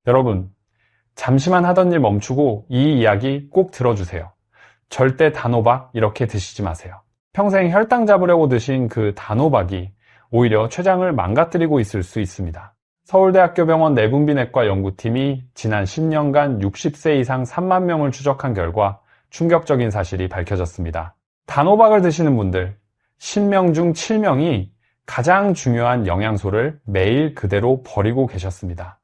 여러분, 잠시만 하던 일 멈추고 이 이야기 꼭 들어주세요. 절대 단호박 이렇게 드시지 마세요. 평생 혈당 잡으려고 드신 그 단호박이 오히려 췌장을 망가뜨리고 있을 수 있습니다. 서울대학교 병원 내분비내과 연구팀이 지난 10년간 60세 이상 3만 명을 추적한 결과 충격적인 사실이 밝혀졌습니다. 단호박을 드시는 분들 10명 중 7명이 가장 중요한 영양소를 매일 그대로 버리고 계셨습니다.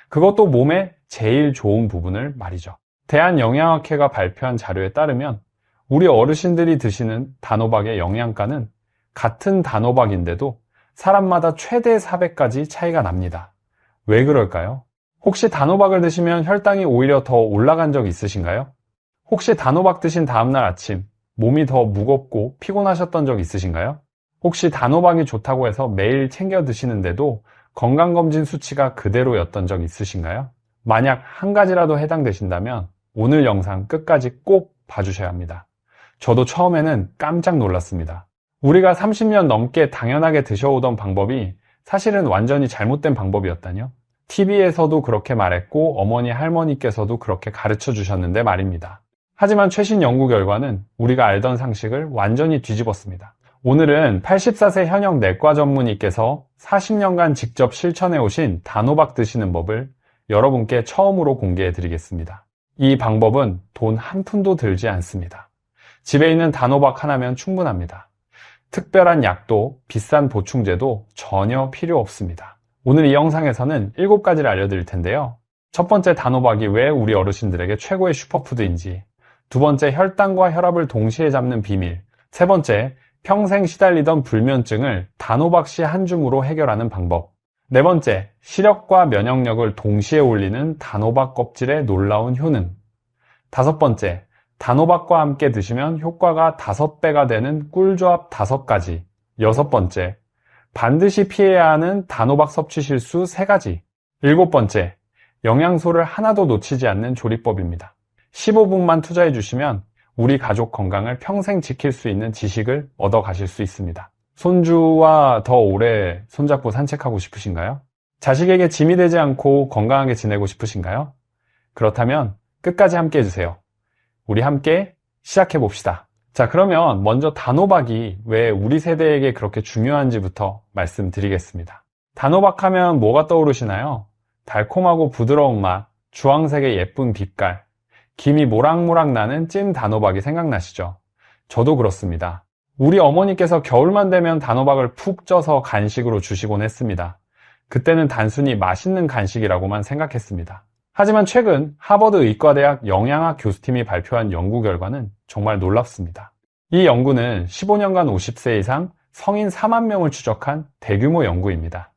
그것도 몸에 제일 좋은 부분을 말이죠. 대한영양학회가 발표한 자료에 따르면 우리 어르신들이 드시는 단호박의 영양가는 같은 단호박인데도 사람마다 최대 4배까지 차이가 납니다. 왜 그럴까요? 혹시 단호박을 드시면 혈당이 오히려 더 올라간 적 있으신가요? 혹시 단호박 드신 다음날 아침 몸이 더 무겁고 피곤하셨던 적 있으신가요? 혹시 단호박이 좋다고 해서 매일 챙겨 드시는데도 건강검진 수치가 그대로였던 적 있으신가요? 만약 한 가지라도 해당되신다면 오늘 영상 끝까지 꼭 봐주셔야 합니다. 저도 처음에는 깜짝 놀랐습니다. 우리가 30년 넘게 당연하게 드셔오던 방법이 사실은 완전히 잘못된 방법이었다뇨? TV에서도 그렇게 말했고 어머니 할머니께서도 그렇게 가르쳐 주셨는데 말입니다. 하지만 최신 연구 결과는 우리가 알던 상식을 완전히 뒤집었습니다. 오늘은 84세 현역 내과 전문의께서 40년간 직접 실천해 오신 단호박 드시는 법을 여러분께 처음으로 공개해 드리겠습니다. 이 방법은 돈 한 푼도 들지 않습니다. 집에 있는 단호박 하나면 충분합니다. 특별한 약도 비싼 보충제도 전혀 필요 없습니다. 오늘 이 영상에서는 7가지를 알려드릴 텐데요. 첫 번째, 단호박이 왜 우리 어르신들에게 최고의 슈퍼푸드인지, 두 번째, 혈당과 혈압을 동시에 잡는 비밀, 세 번째, 평생 시달리던 불면증을 단호박씨 한 줌으로 해결하는 방법, 네 번째, 시력과 면역력을 동시에 올리는 단호박 껍질의 놀라운 효능, 다섯 번째, 단호박과 함께 드시면 효과가 5배가 되는 꿀조합 5가지, 여섯 번째, 반드시 피해야 하는 단호박 섭취 실수 3가지, 일곱 번째, 영양소를 하나도 놓치지 않는 조리법입니다. 15분만 투자해 주시면 우리 가족 건강을 평생 지킬 수 있는 지식을 얻어 가실 수 있습니다. 손주와 더 오래 손잡고 산책하고 싶으신가요? 자식에게 짐이 되지 않고 건강하게 지내고 싶으신가요? 그렇다면 끝까지 함께 해주세요. 우리 함께 시작해 봅시다. 자, 그러면 먼저 단호박이 왜 우리 세대에게 그렇게 중요한지부터 말씀드리겠습니다. 단호박 하면 뭐가 떠오르시나요? 달콤하고 부드러운 맛, 주황색의 예쁜 빛깔, 김이 모락모락 나는 찜 단호박이 생각나시죠? 저도 그렇습니다. 우리 어머니께서 겨울만 되면 단호박을 푹 쪄서 간식으로 주시곤 했습니다. 그때는 단순히 맛있는 간식이라고만 생각했습니다. 하지만 최근 하버드 의과대학 영양학 교수팀이 발표한 연구 결과는 정말 놀랍습니다. 이 연구는 15년간 50세 이상 성인 4만 명을 추적한 대규모 연구입니다.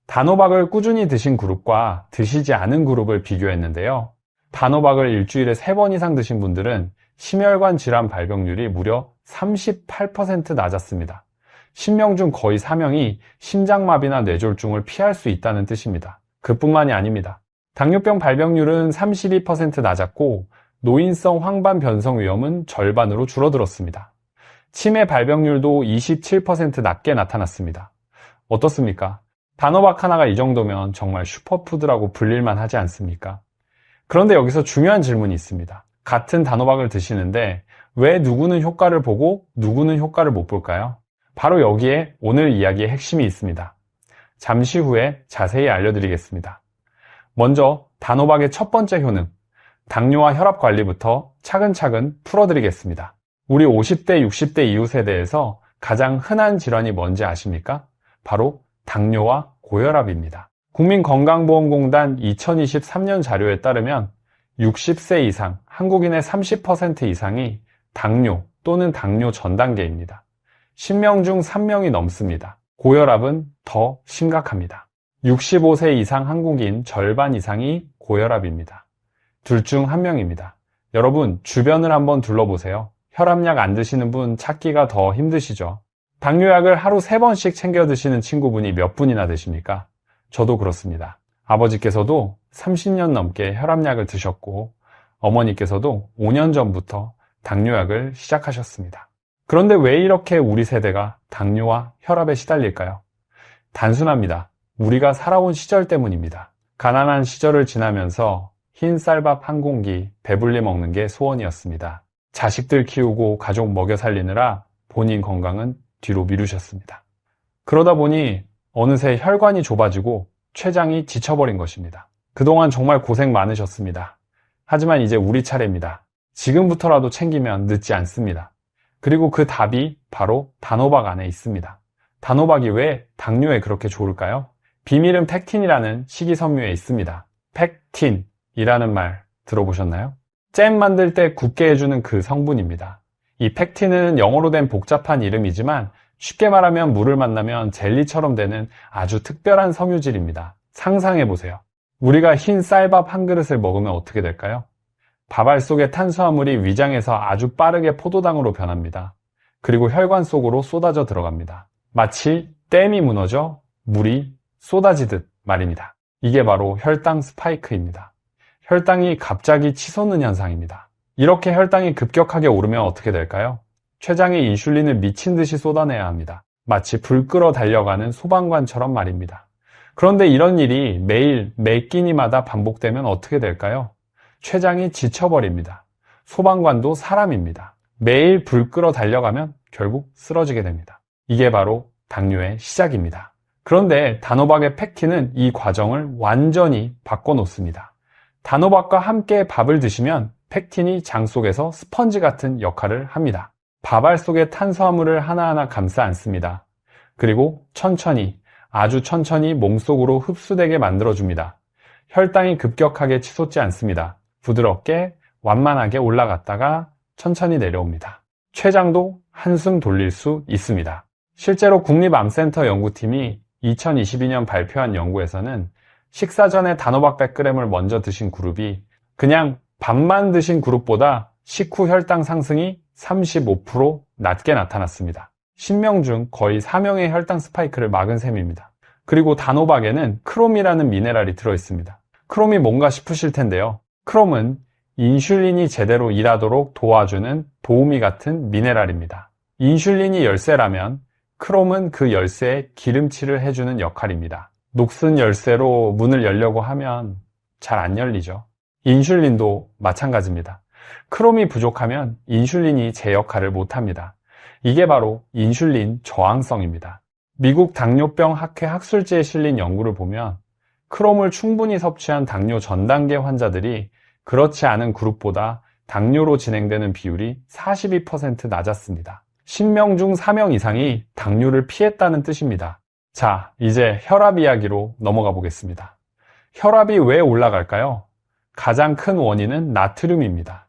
단호박을 꾸준히 드신 그룹과 드시지 않은 그룹을 비교했는데요. 단호박을 일주일에 3번 이상 드신 분들은 심혈관 질환 발병률이 무려 38% 낮았습니다. 10명 중 거의 4명이 심장마비나 뇌졸중을 피할 수 있다는 뜻입니다. 그뿐만이 아닙니다. 당뇨병 발병률은 32% 낮았고 노인성 황반 변성 위험은 절반으로 줄어들었습니다. 치매 발병률도 27% 낮게 나타났습니다. 어떻습니까? 단호박 하나가 이 정도면 정말 슈퍼푸드라고 불릴만 하지 않습니까? 그런데 여기서 중요한 질문이 있습니다. 같은 단호박을 드시는데 왜 누구는 효과를 보고 누구는 효과를 못 볼까요? 바로 여기에 오늘 이야기의 핵심이 있습니다. 잠시 후에 자세히 알려드리겠습니다. 먼저 단호박의 첫 번째 효능, 당뇨와 혈압 관리부터 차근차근 풀어드리겠습니다. 우리 50대, 60대 이후 세대에서 가장 흔한 질환이 뭔지 아십니까? 바로 당뇨와 고혈압입니다. 국민건강보험공단 2023년 자료에 따르면 60세 이상 한국인의 30% 이상이 당뇨 또는 당뇨 전 단계입니다. 10명 중 3명이 넘습니다. 고혈압은 더 심각합니다. 65세 이상 한국인 절반 이상이 고혈압입니다. 둘 중 1명입니다. 여러분, 주변을 한번 둘러보세요. 혈압약 안 드시는 분 찾기가 더 힘드시죠? 당뇨약을 하루 3번씩 챙겨 드시는 친구분이 몇 분이나 되십니까? 저도 그렇습니다. 아버지께서도 30년 넘게 혈압약을 드셨고 어머니께서도 5년 전부터 당뇨약을 시작하셨습니다. 그런데 왜 이렇게 우리 세대가 당뇨와 혈압에 시달릴까요? 단순합니다. 우리가 살아온 시절 때문입니다. 가난한 시절을 지나면서 흰 쌀밥 한 공기 배불리 먹는 게 소원이었습니다. 자식들 키우고 가족 먹여 살리느라 본인 건강은 뒤로 미루셨습니다. 그러다 보니 어느새 혈관이 좁아지고 췌장이 지쳐버린 것입니다. 그동안 정말 고생 많으셨습니다. 하지만 이제 우리 차례입니다. 지금부터라도 챙기면 늦지 않습니다. 그리고 그 답이 바로 단호박 안에 있습니다. 단호박이 왜 당뇨에 그렇게 좋을까요? 비밀은 팩틴이라는 식이섬유에 있습니다. 팩틴이라는 말 들어보셨나요? 잼 만들 때 굳게 해주는 그 성분입니다. 이 팩틴은 영어로 된 복잡한 이름이지만 쉽게 말하면 물을 만나면 젤리처럼 되는 아주 특별한 섬유질입니다. 상상해보세요. 우리가 흰 쌀밥 한 그릇을 먹으면 어떻게 될까요? 밥알 속의 탄수화물이 위장에서 아주 빠르게 포도당으로 변합니다. 그리고 혈관 속으로 쏟아져 들어갑니다. 마치 댐이 무너져 물이 쏟아지듯 말입니다. 이게 바로 혈당 스파이크입니다. 혈당이 갑자기 치솟는 현상입니다. 이렇게 혈당이 급격하게 오르면 어떻게 될까요? 췌장에 인슐린을 미친 듯이 쏟아내야 합니다. 마치 불 끄러 달려가는 소방관처럼 말입니다. 그런데 이런 일이 매일 매 끼니마다 반복되면 어떻게 될까요? 췌장이 지쳐버립니다. 소방관도 사람입니다. 매일 불 끄러 달려가면 결국 쓰러지게 됩니다. 이게 바로 당뇨의 시작입니다. 그런데 단호박의 팩틴은 이 과정을 완전히 바꿔놓습니다. 단호박과 함께 밥을 드시면 팩틴이 장 속에서 스펀지 같은 역할을 합니다. 밥알 속의 탄수화물을 하나하나 감싸 안습니다. 그리고 천천히, 아주 천천히 몸속으로 흡수되게 만들어줍니다. 혈당이 급격하게 치솟지 않습니다. 부드럽게 완만하게 올라갔다가 천천히 내려옵니다. 췌장도 한숨 돌릴 수 있습니다. 실제로 국립암센터 연구팀이 2022년 발표한 연구에서는 식사 전에 단호박 100g을 먼저 드신 그룹이 그냥 밥만 드신 그룹보다 식후 혈당 상승이 35% 낮게 나타났습니다. 10명 중 거의 4명의 혈당 스파이크를 막은 셈입니다. 그리고 단호박에는 크롬이라는 미네랄이 들어있습니다. 크롬이 뭔가 싶으실 텐데요. 크롬은 인슐린이 제대로 일하도록 도와주는 도우미 같은 미네랄입니다. 인슐린이 열쇠라면 크롬은 그 열쇠에 기름칠을 해주는 역할입니다. 녹슨 열쇠로 문을 열려고 하면 잘 안 열리죠. 인슐린도 마찬가지입니다. 크롬이 부족하면 인슐린이 제 역할을 못합니다. 이게 바로 인슐린 저항성입니다. 미국 당뇨병 학회 학술지에 실린 연구를 보면 크롬을 충분히 섭취한 당뇨 전 단계 환자들이 그렇지 않은 그룹보다 당뇨로 진행되는 비율이 42% 낮았습니다. 10명 중 4명 이상이 당뇨를 피했다는 뜻입니다. 자, 이제 혈압 이야기로 넘어가 보겠습니다. 혈압이 왜 올라갈까요? 가장 큰 원인은 나트륨입니다.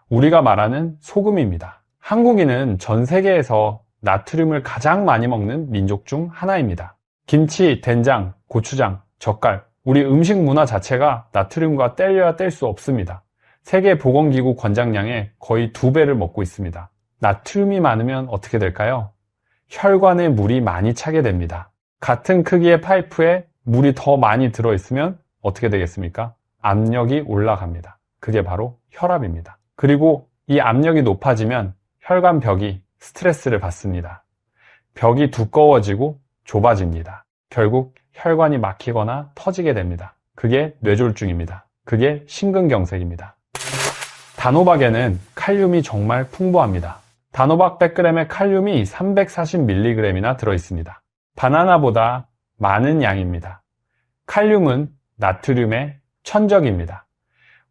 우리가 말하는 소금입니다. 한국인은 전 세계에서 나트륨을 가장 많이 먹는 민족 중 하나입니다. 김치, 된장, 고추장, 젓갈, 우리 음식 문화 자체가 나트륨과 뗄려야 뗄 수 없습니다. 세계보건기구 권장량의 거의 2배를 먹고 있습니다. 나트륨이 많으면 어떻게 될까요? 혈관에 물이 많이 차게 됩니다. 같은 크기의 파이프에 물이 더 많이 들어있으면 어떻게 되겠습니까? 압력이 올라갑니다. 그게 바로 혈압입니다. 그리고 이 압력이 높아지면 혈관 벽이 스트레스를 받습니다. 벽이 두꺼워지고 좁아집니다. 결국 혈관이 막히거나 터지게 됩니다. 그게 뇌졸중입니다. 그게 심근경색입니다. 단호박에는 칼륨이 정말 풍부합니다. 단호박 100g에 칼륨이 340mg이나 들어있습니다. 바나나보다 많은 양입니다. 칼륨은 나트륨의 천적입니다.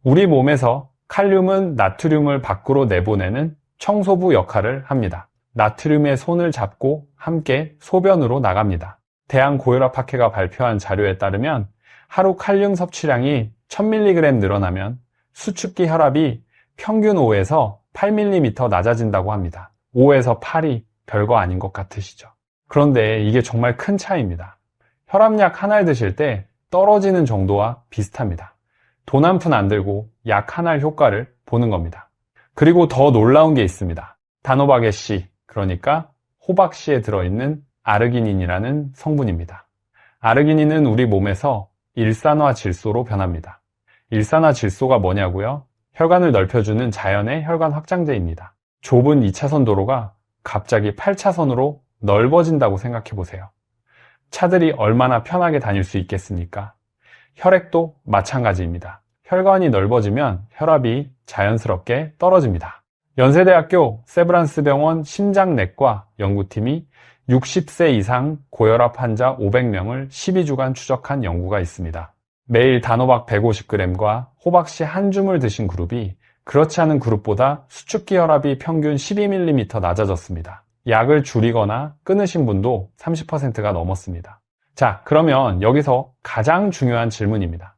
우리 몸에서 칼륨은 나트륨을 밖으로 내보내는 청소부 역할을 합니다. 나트륨의 손을 잡고 함께 소변으로 나갑니다. 대한고혈압학회가 발표한 자료에 따르면 하루 칼륨 섭취량이 1000mg 늘어나면 수축기 혈압이 평균 5에서 8mm 낮아진다고 합니다. 5에서 8이 별거 아닌 것 같으시죠? 그런데 이게 정말 큰 차이입니다. 혈압약 하나를 드실 때 떨어지는 정도와 비슷합니다. 돈 한 푼 안 들고 약 하나의 효과를 보는 겁니다. 그리고 더 놀라운 게 있습니다. 단호박의 씨, 그러니까 호박씨에 들어있는 아르기닌이라는 성분입니다. 아르기닌은 우리 몸에서 일산화질소로 변합니다. 일산화질소가 뭐냐고요? 혈관을 넓혀주는 자연의 혈관 확장제입니다. 좁은 2차선 도로가 갑자기 8차선으로 넓어진다고 생각해 보세요. 차들이 얼마나 편하게 다닐 수 있겠습니까? 혈액도 마찬가지입니다. 혈관이 넓어지면 혈압이 자연스럽게 떨어집니다. 연세대학교 세브란스병원 심장내과 연구팀이 60세 이상 고혈압 환자 500명을 12주간 추적한 연구가 있습니다. 매일 단호박 150g과 호박씨 한 줌을 드신 그룹이 그렇지 않은 그룹보다 수축기 혈압이 평균 12mm 낮아졌습니다. 약을 줄이거나 끊으신 분도 30%가 넘었습니다. 자, 그러면 여기서 가장 중요한 질문입니다.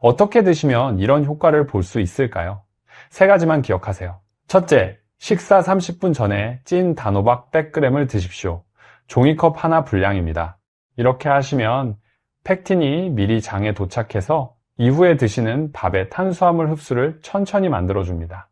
어떻게 드시면 이런 효과를 볼 수 있을까요? 세 가지만 기억하세요. 첫째, 식사 30분 전에 찐 단호박 100g을 드십시오. 종이컵 하나 분량입니다. 이렇게 하시면 팩틴이 미리 장에 도착해서 이후에 드시는 밥의 탄수화물 흡수를 천천히 만들어줍니다.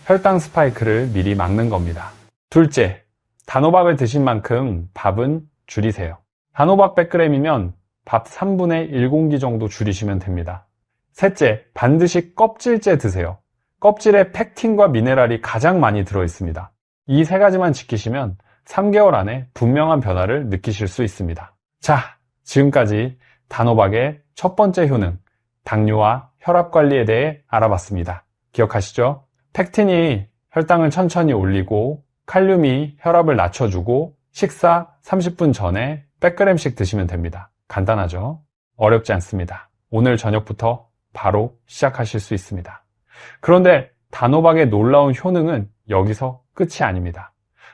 혈당 스파이크를 미리 막는 겁니다. 둘째, 단호박을 드신 만큼 밥은 줄이세요. 단호박 100g이면 밥 3분의 1공기 정도 줄이시면 됩니다. 셋째, 반드시 껍질째 드세요. 껍질에 팩틴과 미네랄이 가장 많이 들어있습니다. 이 세 가지만 지키시면 3개월 안에 분명한 변화를 느끼실 수 있습니다. 자, 지금까지 단호박의 첫 번째 효능, 당뇨와 혈압 관리에 대해 알아봤습니다. 기억하시죠? 팩틴이 혈당을 천천히 올리고 칼륨이 혈압을 낮춰주고 식사 30분 전에 100g씩 드시면 됩니다. 간단하죠? 어렵지 않습니다. 오늘 저녁부터 바로 시작하실 수 있습니다. 그런데 단호박의 놀라운 효능은 여기서 끝이 아닙니다.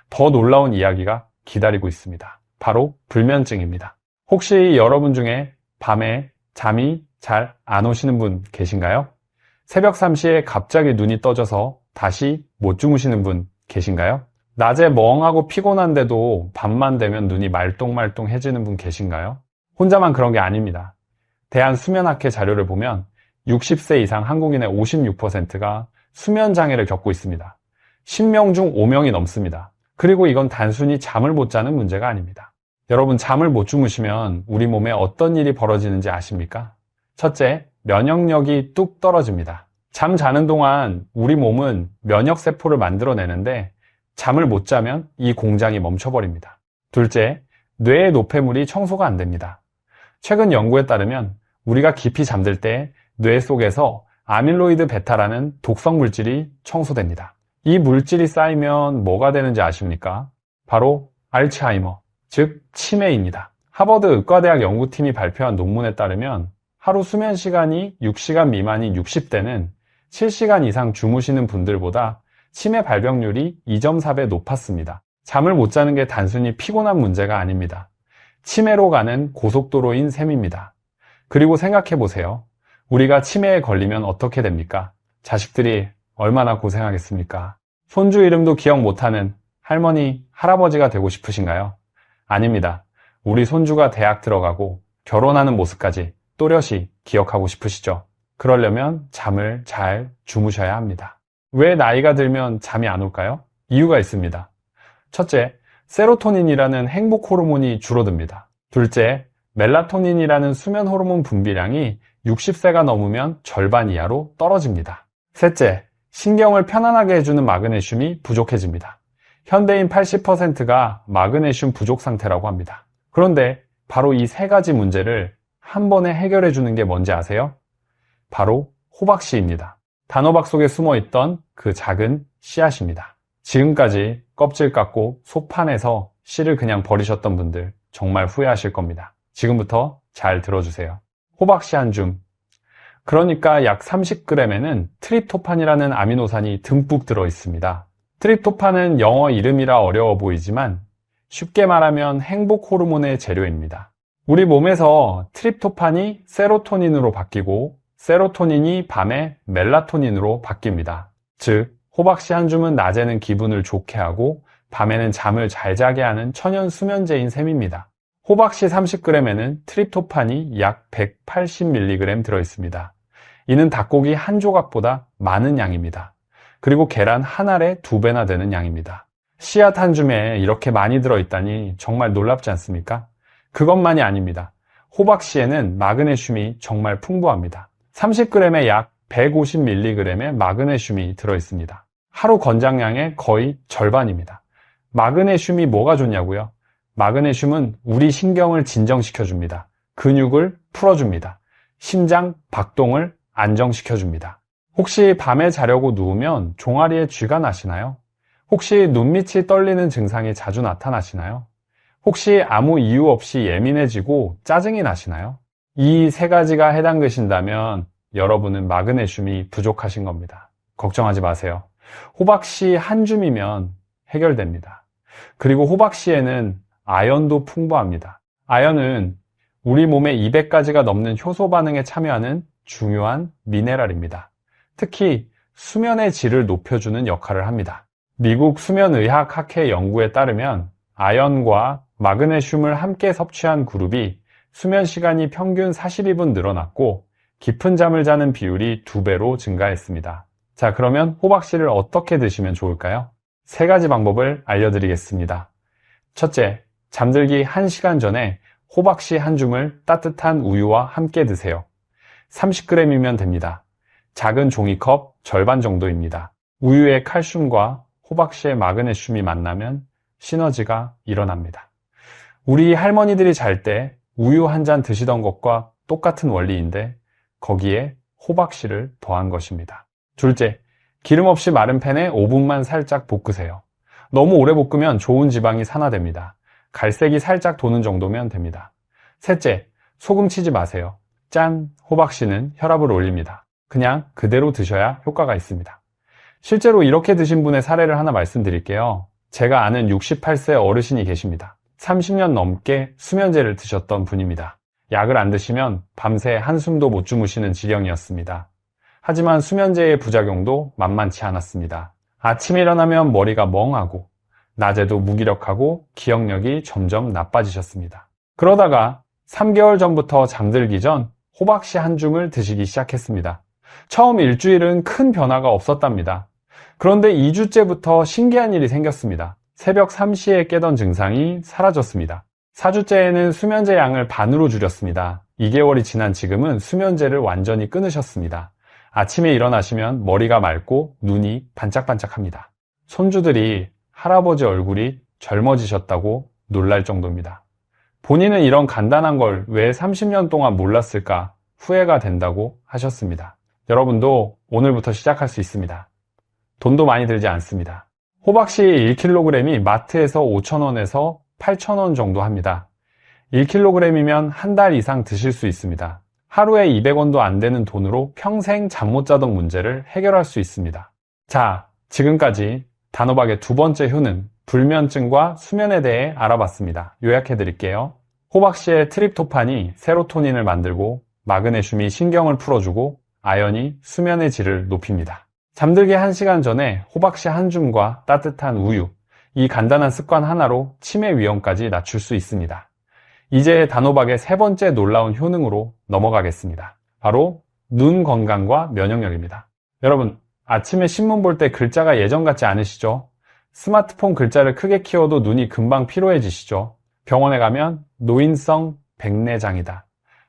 더 놀라운 이야기가 기다리고 있습니다. 바로 불면증입니다. 혹시 여러분 중에 밤에 잠이 잘 안 오시는 분 계신가요? 새벽 3시에 갑자기 눈이 떠져서 다시 못 주무시는 분 계신가요? 낮에 멍하고 피곤한데도 밤만 되면 눈이 말똥말똥해지는 분 계신가요? 혼자만 그런 게 아닙니다. 대한수면학회 자료를 보면 60세 이상 한국인의 56%가 수면장애를 겪고 있습니다. 10명 중 5명이 넘습니다. 그리고 이건 단순히 잠을 못 자는 문제가 아닙니다. 여러분, 잠을 못 주무시면 우리 몸에 어떤 일이 벌어지는지 아십니까? 첫째, 면역력이 뚝 떨어집니다. 잠 자는 동안 우리 몸은 면역세포를 만들어내는데 잠을 못 자면 이 공장이 멈춰버립니다. 둘째, 뇌의 노폐물이 청소가 안 됩니다. 최근 연구에 따르면 우리가 깊이 잠들 때 뇌 속에서 아밀로이드 베타라는 독성 물질이 청소됩니다. 이 물질이 쌓이면 뭐가 되는지 아십니까? 바로 알츠하이머, 즉 치매입니다. 하버드 의과대학 연구팀이 발표한 논문에 따르면 하루 수면 시간이 6시간 미만인 60대는 7시간 이상 주무시는 분들보다 치매 발병률이 2.4배 높았습니다. 잠을 못 자는 게 단순히 피곤한 문제가 아닙니다. 치매로 가는 고속도로인 셈입니다. 그리고 생각해 보세요. 우리가 치매에 걸리면 어떻게 됩니까? 자식들이 얼마나 고생하겠습니까? 손주 이름도 기억 못하는 할머니, 할아버지가 되고 싶으신가요? 아닙니다. 우리 손주가 대학 들어가고 결혼하는 모습까지 또렷이 기억하고 싶으시죠? 그러려면 잠을 잘 주무셔야 합니다. 왜 나이가 들면 잠이 안 올까요? 이유가 있습니다. 첫째, 세로토닌이라는 행복 호르몬이 줄어듭니다. 둘째, 멜라토닌이라는 수면 호르몬 분비량이 60세가 넘으면 절반 이하로 떨어집니다. 셋째, 신경을 편안하게 해주는 마그네슘이 부족해집니다. 현대인 80%가 마그네슘 부족 상태라고 합니다. 그런데 바로 이 세 가지 문제를 한 번에 해결해 주는 게 뭔지 아세요? 바로 호박씨입니다. 단호박 속에 숨어있던 그 작은 씨앗입니다. 지금까지 껍질 깎고 소판에서 씨를 그냥 버리셨던 분들 정말 후회하실 겁니다. 지금부터 잘 들어주세요. 호박씨 한 줌, 그러니까 약 30g에는 트립토판이라는 아미노산이 듬뿍 들어있습니다. 트립토판은 영어 이름이라 어려워 보이지만 쉽게 말하면 행복 호르몬의 재료입니다. 우리 몸에서 트립토판이 세로토닌으로 바뀌고 세로토닌이 밤에 멜라토닌으로 바뀝니다. 즉, 호박씨 한 줌은 낮에는 기분을 좋게 하고 밤에는 잠을 잘 자게 하는 천연 수면제인 셈입니다. 호박씨 30g에는 트립토판이 약 180mg 들어있습니다. 이는 닭고기 한 조각보다 많은 양입니다. 그리고 계란 한 알에 2배나 되는 양입니다. 씨앗 한 줌에 이렇게 많이 들어있다니 정말 놀랍지 않습니까? 그것만이 아닙니다. 호박씨에는 마그네슘이 정말 풍부합니다. 30g에 약 150mg의 마그네슘이 들어있습니다. 하루 권장량의 거의 절반입니다. 마그네슘이 뭐가 좋냐고요? 마그네슘은 우리 신경을 진정시켜줍니다. 근육을 풀어줍니다. 심장 박동을 안정시켜줍니다. 혹시 밤에 자려고 누우면 종아리에 쥐가 나시나요? 혹시 눈밑이 떨리는 증상이 자주 나타나시나요? 혹시 아무 이유 없이 예민해지고 짜증이 나시나요? 이 세 가지가 해당되신다면 여러분은 마그네슘이 부족하신 겁니다. 걱정하지 마세요. 호박씨 한 줌이면 해결됩니다. 그리고 호박씨에는 아연도 풍부합니다. 아연은 우리 몸의 200가지가 넘는 효소 반응에 참여하는 중요한 미네랄입니다. 특히 수면의 질을 높여주는 역할을 합니다. 미국 수면의학 학회 연구에 따르면 아연과 마그네슘을 함께 섭취한 그룹이 수면 시간이 평균 42분 늘어났고 깊은 잠을 자는 비율이 2배로 증가했습니다. 자, 그러면 호박씨를 어떻게 드시면 좋을까요? 3가지 방법을 알려드리겠습니다. 첫째, 잠들기 1시간 전에 호박씨 한 줌을 따뜻한 우유와 함께 드세요. 30g이면 됩니다. 작은 종이컵 절반 정도입니다. 우유의 칼슘과 호박씨의 마그네슘이 만나면 시너지가 일어납니다. 우리 할머니들이 잘 때 우유 한 잔 드시던 것과 똑같은 원리인데 거기에 호박씨를 더한 것입니다. 둘째, 기름 없이 마른 팬에 5분만 살짝 볶으세요. 너무 오래 볶으면 좋은 지방이 산화됩니다. 갈색이 살짝 도는 정도면 됩니다. 셋째, 소금 치지 마세요. 짠! 호박씨는 혈압을 올립니다. 그냥 그대로 드셔야 효과가 있습니다. 실제로 이렇게 드신 분의 사례를 하나 말씀드릴게요. 제가 아는 68세 어르신이 계십니다. 30년 넘게 수면제를 드셨던 분입니다. 약을 안 드시면 밤새 한숨도 못 주무시는 지경이었습니다. 하지만 수면제의 부작용도 만만치 않았습니다. 아침에 일어나면 머리가 멍하고 낮에도 무기력하고 기억력이 점점 나빠지셨습니다. 그러다가 3개월 전부터 잠들기 전 호박씨 한 줌을 드시기 시작했습니다. 처음 일주일은 큰 변화가 없었답니다. 그런데 2주째부터 신기한 일이 생겼습니다. 새벽 3시에 깨던 증상이 사라졌습니다. 4주째에는 수면제 양을 반으로 줄였습니다. 2개월이 지난 지금은 수면제를 완전히 끊으셨습니다. 아침에 일어나시면 머리가 맑고 눈이 반짝반짝합니다. 손주들이 할아버지 얼굴이 젊어지셨다고 놀랄 정도입니다. 본인은 이런 간단한 걸 왜 30년 동안 몰랐을까 후회가 된다고 하셨습니다. 여러분도 오늘부터 시작할 수 있습니다. 돈도 많이 들지 않습니다. 호박씨 1kg이 마트에서 5,000원에서 8,000원 정도 합니다. 1kg이면 한 달 이상 드실 수 있습니다. 하루에 200원도 안 되는 돈으로 평생 잠 못 자던 문제를 해결할 수 있습니다. 자, 지금까지 단호박의 두 번째 효능, 불면증과 수면에 대해 알아봤습니다. 요약해 드릴게요. 호박씨의 트립토판이 세로토닌을 만들고 마그네슘이 신경을 풀어주고 아연이 수면의 질을 높입니다. 잠들기 1시간 전에 호박씨 한 줌과 따뜻한 우유, 이 간단한 습관 하나로 치매 위험까지 낮출 수 있습니다. 이제 단호박의 세 번째 놀라운 효능으로 넘어가겠습니다. 바로 눈 건강과 면역력입니다. 여러분, 아침에 신문 볼 때 글자가 예전 같지 않으시죠? 스마트폰 글자를 크게 키워도 눈이 금방 피로해지시죠? 병원에 가면 노인성 백내장이다,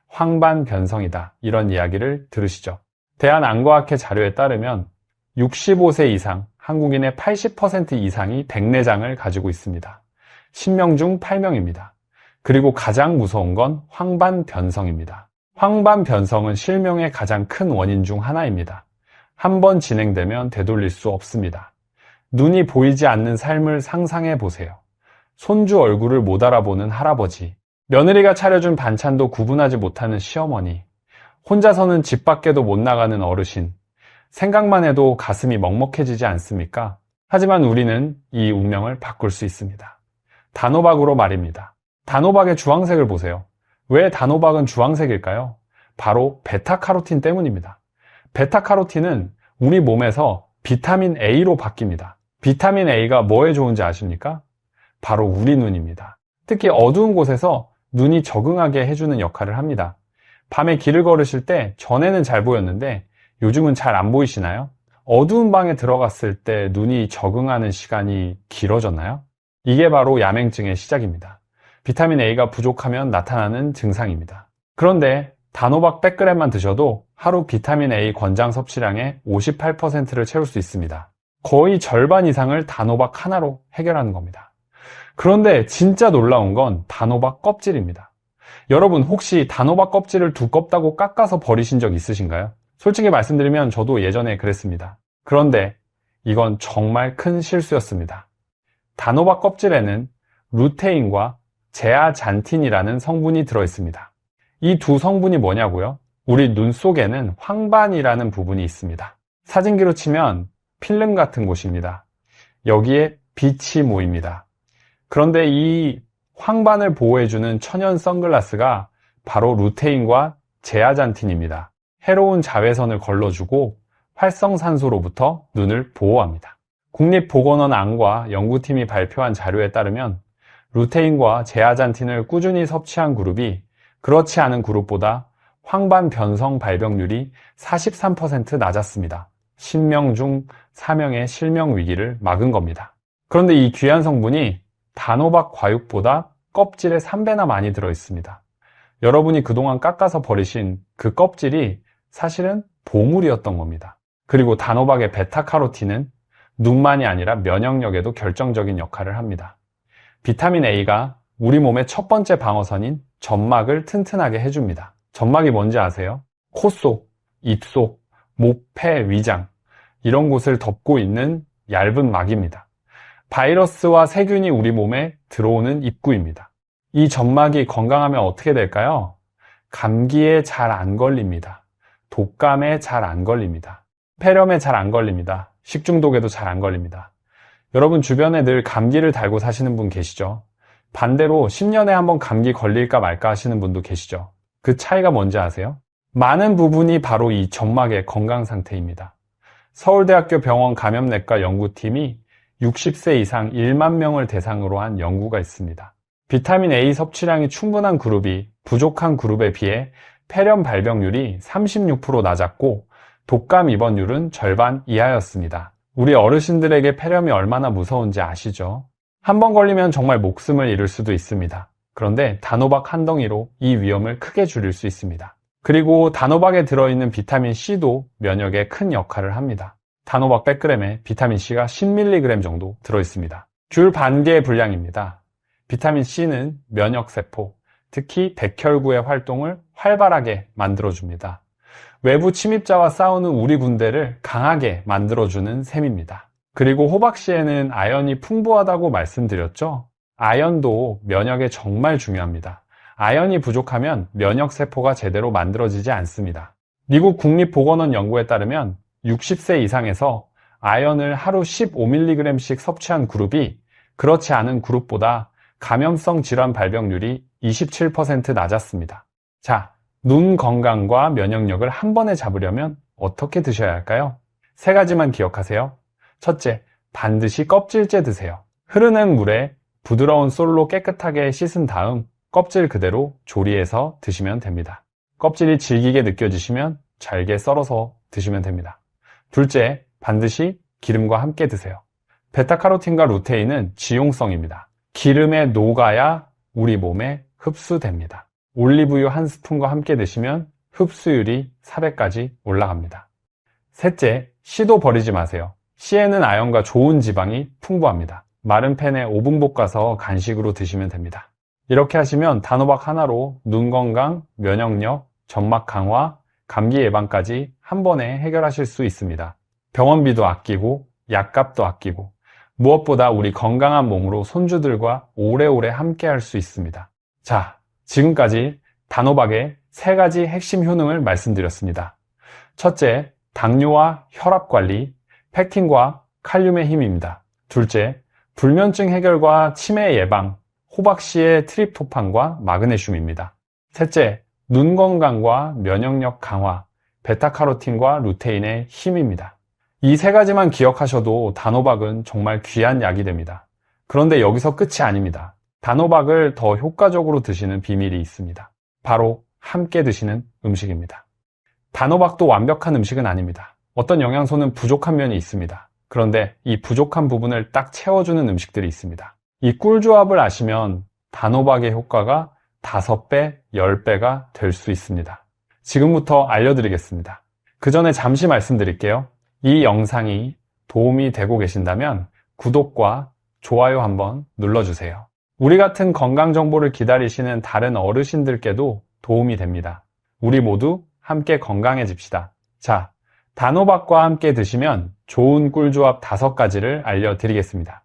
황반변성이다, 이런 이야기를 들으시죠? 대한안과학회 자료에 따르면 65세 이상 한국인의 80% 이상이 백내장을 가지고 있습니다. 10명 중 8명입니다. 그리고 가장 무서운 건 황반변성입니다. 황반변성은 실명의 가장 큰 원인 중 하나입니다. 한번 진행되면 되돌릴 수 없습니다. 눈이 보이지 않는 삶을 상상해 보세요. 손주 얼굴을 못 알아보는 할아버지, 며느리가 차려준 반찬도 구분하지 못하는 시어머니, 혼자서는 집 밖에도 못 나가는 어르신, 생각만 해도 가슴이 먹먹해지지 않습니까? 하지만 우리는 이 운명을 바꿀 수 있습니다. 단호박으로 말입니다. 단호박의 주황색을 보세요. 왜 단호박은 주황색일까요? 바로 베타카로틴 때문입니다. 베타카로틴은 우리 몸에서 비타민 A로 바뀝니다. 비타민 A가 뭐에 좋은지 아십니까? 바로 우리 눈입니다. 특히 어두운 곳에서 눈이 적응하게 해주는 역할을 합니다. 밤에 길을 걸으실 때 전에는 잘 보였는데 요즘은 잘 안 보이시나요? 어두운 방에 들어갔을 때 눈이 적응하는 시간이 길어졌나요? 이게 바로 야맹증의 시작입니다. 비타민 A가 부족하면 나타나는 증상입니다. 그런데 단호박 100g만 드셔도 하루 비타민 A 권장 섭취량의 58%를 채울 수 있습니다. 거의 절반 이상을 단호박 하나로 해결하는 겁니다. 그런데 진짜 놀라운 건 단호박 껍질입니다. 여러분 혹시 단호박 껍질을 두껍다고 깎아서 버리신 적 있으신가요? 솔직히 말씀드리면 저도 예전에 그랬습니다. 그런데 이건 정말 큰 실수였습니다. 단호박 껍질에는 루테인과 제아잔틴이라는 성분이 들어있습니다. 이 두 성분이 뭐냐고요? 우리 눈 속에는 황반이라는 부분이 있습니다. 사진기로 치면 필름 같은 곳입니다. 여기에 빛이 모입니다. 그런데 이 황반을 보호해주는 천연 선글라스가 바로 루테인과 제아잔틴입니다. 해로운 자외선을 걸러주고 활성산소로부터 눈을 보호합니다. 국립보건원 안과 연구팀이 발표한 자료에 따르면 루테인과 제아잔틴을 꾸준히 섭취한 그룹이 그렇지 않은 그룹보다 황반 변성 발병률이 43% 낮았습니다. 10명 중 4명의 실명 위기를 막은 겁니다. 그런데 이 귀한 성분이 단호박 과육보다 껍질에 3배나 많이 들어있습니다. 여러분이 그동안 깎아서 버리신 그 껍질이 사실은 보물이었던 겁니다. 그리고 단호박의 베타카로틴은 눈만이 아니라 면역력에도 결정적인 역할을 합니다. 비타민 A가 우리 몸의 첫 번째 방어선인 점막을 튼튼하게 해줍니다. 점막이 뭔지 아세요? 코 속, 입 속, 목, 폐, 위장 이런 곳을 덮고 있는 얇은 막입니다. 바이러스와 세균이 우리 몸에 들어오는 입구입니다. 이 점막이 건강하면 어떻게 될까요? 감기에 잘 안 걸립니다. 독감에 잘 안 걸립니다. 폐렴에 잘 안 걸립니다. 식중독에도 잘 안 걸립니다. 여러분 주변에 늘 감기를 달고 사시는 분 계시죠? 반대로 10년에 한번 감기 걸릴까 말까 하시는 분도 계시죠? 그 차이가 뭔지 아세요? 많은 부분이 바로 이 점막의 건강 상태입니다. 서울대학교 병원 감염내과 연구팀이 60세 이상 1만 명을 대상으로 한 연구가 있습니다. 비타민 A 섭취량이 충분한 그룹이 부족한 그룹에 비해 폐렴 발병률이 36% 낮았고 독감 입원율은 절반 이하였습니다. 우리 어르신들에게 폐렴이 얼마나 무서운지 아시죠? 한 번 걸리면 정말 목숨을 잃을 수도 있습니다. 그런데 단호박 한 덩이로 이 위험을 크게 줄일 수 있습니다. 그리고 단호박에 들어있는 비타민 C도 면역에 큰 역할을 합니다. 단호박 100g에 비타민 C가 10mg 정도 들어있습니다. 귤 반 개의 분량입니다. 비타민 C는 면역세포, 특히 백혈구의 활동을 활발하게 만들어줍니다. 외부 침입자와 싸우는 우리 군대를 강하게 만들어주는 셈입니다. 그리고 호박씨에는 아연이 풍부하다고 말씀드렸죠? 아연도 면역에 정말 중요합니다. 아연이 부족하면 면역세포가 제대로 만들어지지 않습니다. 미국 국립보건원 연구에 따르면 60세 이상에서 아연을 하루 15mg씩 섭취한 그룹이 그렇지 않은 그룹보다 감염성 질환 발병률이 27% 낮았습니다. 자, 눈 건강과 면역력을 한 번에 잡으려면 어떻게 드셔야 할까요? 3가지만 기억하세요. 첫째, 반드시 껍질째 드세요. 흐르는 물에 부드러운 솔로 깨끗하게 씻은 다음 껍질 그대로 조리해서 드시면 됩니다. 껍질이 질기게 느껴지시면 잘게 썰어서 드시면 됩니다. 둘째, 반드시 기름과 함께 드세요. 베타카로틴과 루테인은 지용성입니다. 기름에 녹아야 우리 몸에 흡수됩니다. 올리브유 1스푼과 함께 드시면 흡수율이 4배까지 올라갑니다. 셋째, 씨도 버리지 마세요. 씨에는 아연과 좋은 지방이 풍부합니다. 마른 팬에 5분 볶아서 간식으로 드시면 됩니다. 이렇게 하시면 단호박 하나로 눈 건강, 면역력, 점막 강화, 감기 예방까지 한 번에 해결하실 수 있습니다. 병원비도 아끼고 약값도 아끼고 무엇보다 우리 건강한 몸으로 손주들과 오래오래 함께 할 수 있습니다. 자, 지금까지 단호박의 3가지 핵심 효능을 말씀드렸습니다. 첫째, 당뇨와 혈압 관리, 펙틴과 칼륨의 힘입니다. 둘째, 불면증 해결과 치매 예방, 호박씨의 트립토판과 마그네슘입니다. 셋째, 눈 건강과 면역력 강화, 베타카로틴과 루테인의 힘입니다. 이 3가지만 기억하셔도 단호박은 정말 귀한 약이 됩니다. 그런데 여기서 끝이 아닙니다. 단호박을 더 효과적으로 드시는 비밀이 있습니다. 바로 함께 드시는 음식입니다. 단호박도 완벽한 음식은 아닙니다. 어떤 영양소는 부족한 면이 있습니다. 그런데 이 부족한 부분을 딱 채워주는 음식들이 있습니다. 이 꿀조합을 아시면 단호박의 효과가 5배, 10배가 될 수 있습니다. 지금부터 알려드리겠습니다. 그 전에 잠시 말씀드릴게요. 이 영상이 도움이 되고 계신다면 구독과 좋아요 한번 눌러주세요. 우리 같은 건강 정보를 기다리시는 다른 어르신들께도 도움이 됩니다. 우리 모두 함께 건강해집시다. 자, 단호박과 함께 드시면 좋은 꿀조합 5가지를 알려드리겠습니다.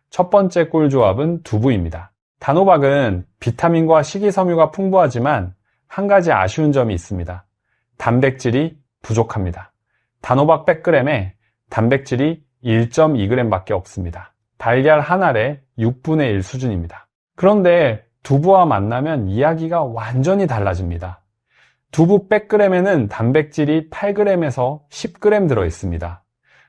첫 번째 꿀조합은 두부입니다. 단호박은 비타민과 식이섬유가 풍부하지만 한 가지 아쉬운 점이 있습니다. 단백질이 부족합니다. 단호박 100g에 단백질이 1.2g 밖에 없습니다. 달걀 한 알에 6분의 1 수준입니다. 그런데 두부와 만나면 이야기가 완전히 달라집니다. 두부 100g에는 단백질이 8g에서 10g 들어있습니다.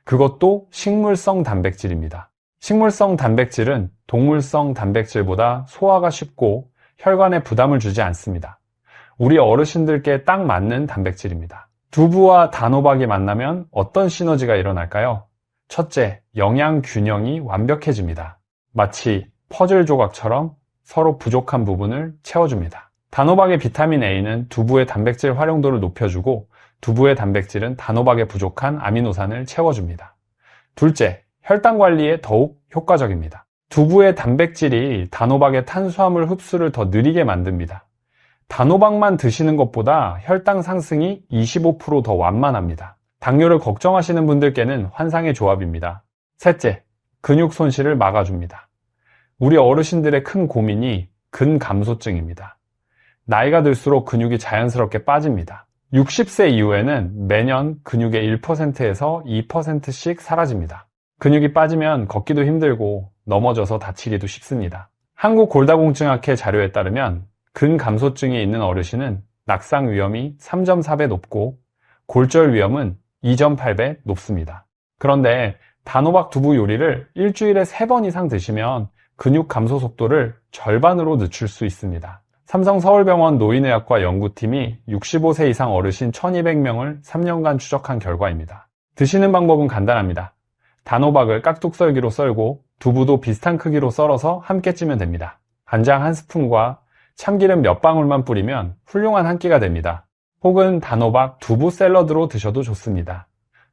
그것도 식물성 단백질입니다. 식물성 단백질은 동물성 단백질보다 소화가 쉽고 혈관에 부담을 주지 않습니다. 우리 어르신들께 딱 맞는 단백질입니다. 두부와 단호박이 만나면 어떤 시너지가 일어날까요? 첫째, 영양 균형이 완벽해집니다. 마치 퍼즐 조각처럼 서로 부족한 부분을 채워줍니다. 단호박의 비타민 A는 두부의 단백질 활용도를 높여주고 두부의 단백질은 단호박에 부족한 아미노산을 채워줍니다. 둘째, 혈당 관리에 더욱 효과적입니다. 두부의 단백질이 단호박의 탄수화물 흡수를 더 느리게 만듭니다. 단호박만 드시는 것보다 혈당 상승이 25% 더 완만합니다. 당뇨를 걱정하시는 분들께는 환상의 조합입니다. 셋째, 근육 손실을 막아줍니다. 우리 어르신들의 큰 고민이 근감소증입니다. 나이가 들수록 근육이 자연스럽게 빠집니다. 60세 이후에는 매년 근육의 1%에서 2%씩 사라집니다. 근육이 빠지면 걷기도 힘들고 넘어져서 다치기도 쉽습니다. 한국골다공증학회 자료에 따르면 근감소증이 있는 어르신은 낙상 위험이 3.4배 높고 골절 위험은 2.8배 높습니다. 그런데 단호박 두부 요리를 일주일에 3번 이상 드시면 근육 감소 속도를 절반으로 늦출 수 있습니다. 삼성서울병원 노인의학과 연구팀이 65세 이상 어르신 1200명을 3년간 추적한 결과입니다. 드시는 방법은 간단합니다. 단호박을 깍둑썰기로 썰고 두부도 비슷한 크기로 썰어서 함께 찌면 됩니다. 간장 1스푼과 참기름 몇 방울만 뿌리면 훌륭한 한 끼가 됩니다. 혹은 단호박 두부 샐러드로 드셔도 좋습니다.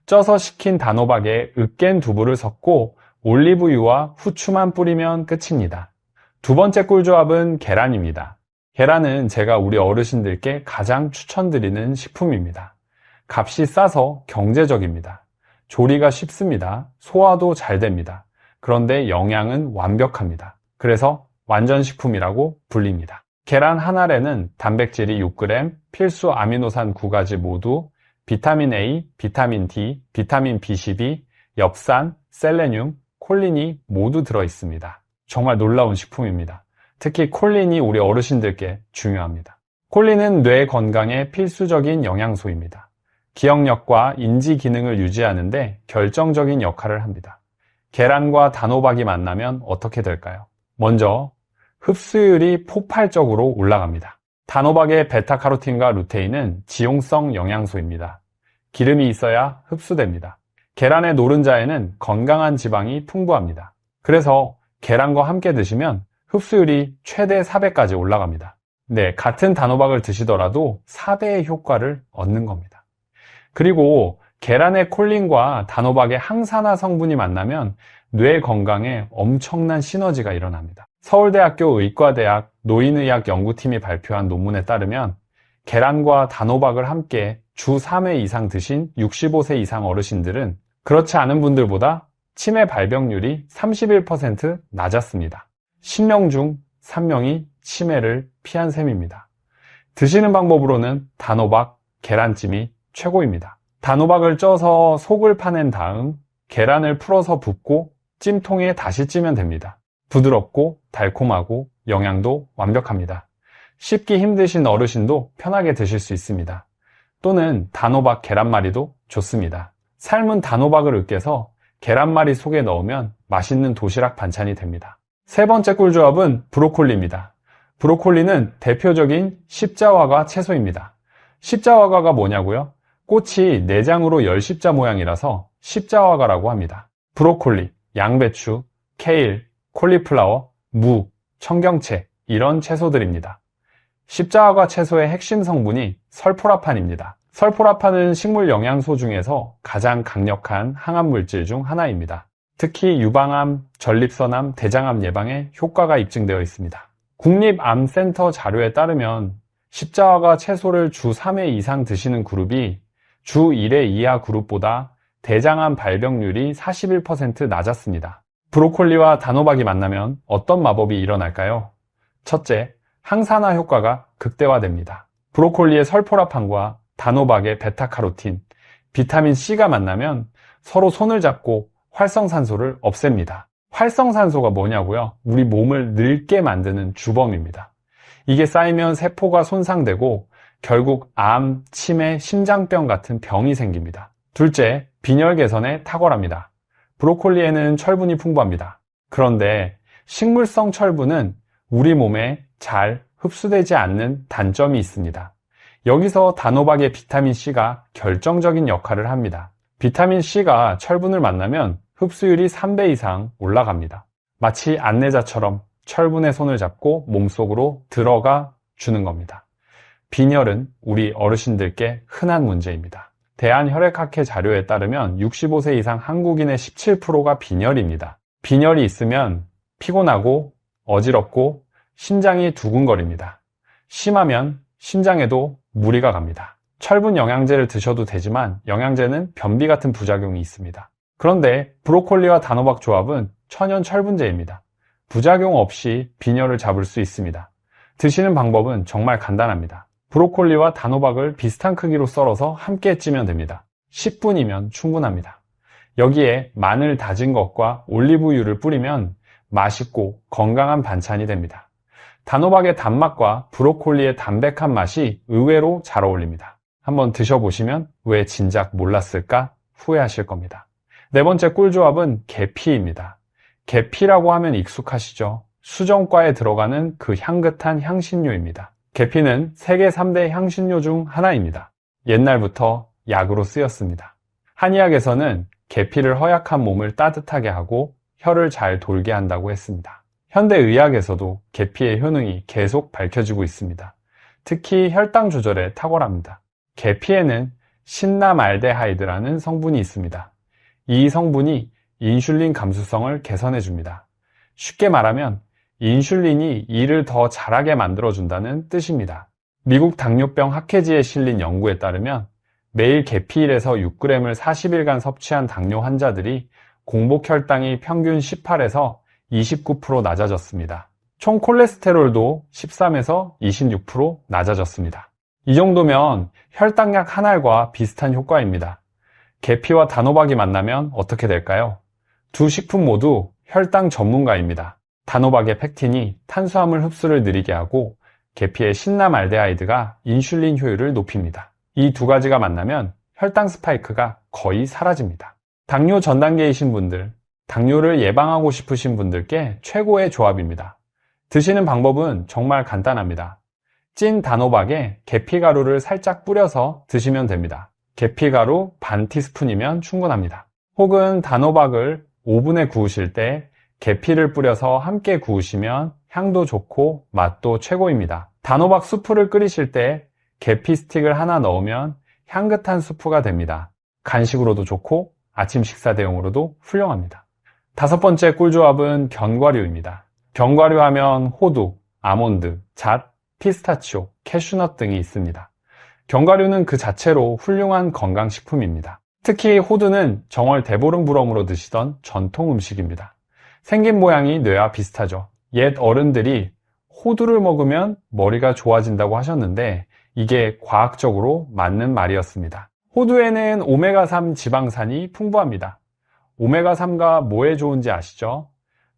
쪄서 식힌 단호박에 으깬 두부를 섞고 올리브유와 후추만 뿌리면 끝입니다. 두 번째 꿀조합은 계란입니다. 계란은 제가 우리 어르신들께 가장 추천드리는 식품입니다. 값이 싸서 경제적입니다. 조리가 쉽습니다. 소화도 잘 됩니다. 그런데 영양은 완벽합니다. 그래서 완전식품이라고 불립니다. 계란 한 알에는 단백질이 6g, 필수 아미노산 9가지 모두, 비타민 A, 비타민 D, 비타민 B12, 엽산, 셀레늄, 콜린이 모두 들어있습니다. 정말 놀라운 식품입니다. 특히 콜린이 우리 어르신들께 중요합니다. 콜린은 뇌 건강에 필수적인 영양소입니다. 기억력과 인지 기능을 유지하는데 결정적인 역할을 합니다. 계란과 단호박이 만나면 어떻게 될까요? 먼저 흡수율이 폭발적으로 올라갑니다. 단호박의 베타카로틴과 루테인은 지용성 영양소입니다. 기름이 있어야 흡수됩니다. 계란의 노른자에는 건강한 지방이 풍부합니다. 그래서 계란과 함께 드시면 흡수율이 최대 4배까지 올라갑니다. 네, 같은 단호박을 드시더라도 4배의 효과를 얻는 겁니다. 그리고 계란의 콜린과 단호박의 항산화 성분이 만나면 뇌 건강에 엄청난 시너지가 일어납니다. 서울대학교 의과대학 노인의학 연구팀이 발표한 논문에 따르면 계란과 단호박을 함께 주 3회 이상 드신 65세 이상 어르신들은 그렇지 않은 분들보다 치매 발병률이 31% 낮았습니다. 10명 중 3명이 치매를 피한 셈입니다. 드시는 방법으로는 단호박, 계란찜이 최고입니다. 단호박을 쪄서 속을 파낸 다음 계란을 풀어서 붓고 찜통에 다시 찌면 됩니다. 부드럽고 달콤하고 영양도 완벽합니다. 씹기 힘드신 어르신도 편하게 드실 수 있습니다. 또는 단호박 계란말이도 좋습니다. 삶은 단호박을 으깨서 계란말이 속에 넣으면 맛있는 도시락 반찬이 됩니다. 세 번째 꿀조합은 브로콜리입니다. 브로콜리는 대표적인 십자화과 채소입니다. 십자화과가 뭐냐고요? 꽃이 내장으로 열십자 모양이라서 십자화과라고 합니다. 브로콜리, 양배추, 케일, 콜리플라워, 무, 청경채 이런 채소들입니다. 십자화과 채소의 핵심 성분이 설포라판입니다. 설포라판은 식물 영양소 중에서 가장 강력한 항암물질 중 하나입니다. 특히 유방암, 전립선암, 대장암 예방에 효과가 입증되어 있습니다. 국립암센터 자료에 따르면 십자화가 채소를 주 3회 이상 드시는 그룹이 주 1회 이하 그룹보다 대장암 발병률이 41% 낮았습니다. 브로콜리와 단호박이 만나면 어떤 마법이 일어날까요? 첫째, 항산화 효과가 극대화됩니다. 브로콜리의 설포라판과 단호박의 베타카로틴, 비타민C가 만나면 서로 손을 잡고 활성산소를 없앱니다. 활성산소가 뭐냐고요? 우리 몸을 늙게 만드는 주범입니다. 이게 쌓이면 세포가 손상되고 결국 암, 치매, 심장병 같은 병이 생깁니다. 둘째, 빈혈 개선에 탁월합니다. 브로콜리에는 철분이 풍부합니다. 그런데 식물성 철분은 우리 몸에 잘 흡수되지 않는 단점이 있습니다. 여기서 단호박의 비타민C가 결정적인 역할을 합니다. 비타민C가 철분을 만나면 흡수율이 3배 이상 올라갑니다. 마치 안내자처럼 철분의 손을 잡고 몸속으로 들어가 주는 겁니다. 빈혈은 우리 어르신들께 흔한 문제입니다. 대한혈액학회 자료에 따르면 65세 이상 한국인의 17%가 빈혈입니다. 빈혈이 있으면 피곤하고 어지럽고 심장이 두근거립니다. 심하면 심장에도 무리가 갑니다. 철분 영양제를 드셔도 되지만 영양제는 변비 같은 부작용이 있습니다. 그런데 브로콜리와 단호박 조합은 천연 철분제입니다. 부작용 없이 빈혈을 잡을 수 있습니다. 드시는 방법은 정말 간단합니다. 브로콜리와 단호박을 비슷한 크기로 썰어서 함께 찌면 됩니다. 10분이면 충분합니다. 여기에 마늘 다진 것과 올리브유를 뿌리면 맛있고 건강한 반찬이 됩니다. 단호박의 단맛과 브로콜리의 담백한 맛이 의외로 잘 어울립니다. 한번 드셔보시면 왜 진작 몰랐을까 후회하실 겁니다. 네 번째 꿀조합은 계피입니다. 계피라고 하면 익숙하시죠? 수정과에 들어가는 그 향긋한 향신료입니다. 계피는 세계 3대 향신료 중 하나입니다. 옛날부터 약으로 쓰였습니다. 한의학에서는 계피를 허약한 몸을 따뜻하게 하고 혀를 잘 돌게 한다고 했습니다. 현대의학에서도 계피의 효능이 계속 밝혀지고 있습니다. 특히 혈당 조절에 탁월합니다. 계피에는 신라말데하이드라는 성분이 있습니다. 이 성분이 인슐린 감수성을 개선해 줍니다. 쉽게 말하면 인슐린이 일을 더 잘하게 만들어준다는 뜻입니다. 미국 당뇨병 학회지에 실린 연구에 따르면 매일 계피 1에서 6g을 40일간 섭취한 당뇨 환자들이 공복 혈당이 평균 18에서 29% 낮아졌습니다. 총 콜레스테롤도 13에서 26% 낮아졌습니다. 이 정도면 혈당약 한 알과 비슷한 효과입니다. 계피와 단호박이 만나면 어떻게 될까요? 두 식품 모두 혈당 전문가입니다. 단호박의 펙틴이 탄수화물 흡수를 느리게 하고 계피의 신라말데하이드가 인슐린 효율을 높입니다. 이 두 가지가 만나면 혈당 스파이크가 거의 사라집니다. 당뇨 전 단계이신 분들, 당뇨를 예방하고 싶으신 분들께 최고의 조합입니다. 드시는 방법은 정말 간단합니다. 찐 단호박에 계피가루를 살짝 뿌려서 드시면 됩니다. 계피가루 반 티스푼이면 충분합니다. 혹은 단호박을 오븐에 구우실 때 계피를 뿌려서 함께 구우시면 향도 좋고 맛도 최고입니다. 단호박 수프를 끓이실 때 계피 스틱을 하나 넣으면 향긋한 수프가 됩니다. 간식으로도 좋고 아침 식사 대용으로도 훌륭합니다. 다섯 번째 꿀조합은 견과류입니다. 견과류 하면 호두, 아몬드, 잣, 피스타치오, 캐슈넛 등이 있습니다. 견과류는 그 자체로 훌륭한 건강식품입니다. 특히 호두는 정월 대보름부럼으로 드시던 전통 음식입니다. 생긴 모양이 뇌와 비슷하죠. 옛 어른들이 호두를 먹으면 머리가 좋아진다고 하셨는데 이게 과학적으로 맞는 말이었습니다. 호두에는 오메가3 지방산이 풍부합니다. 오메가3가 뭐에 좋은지 아시죠?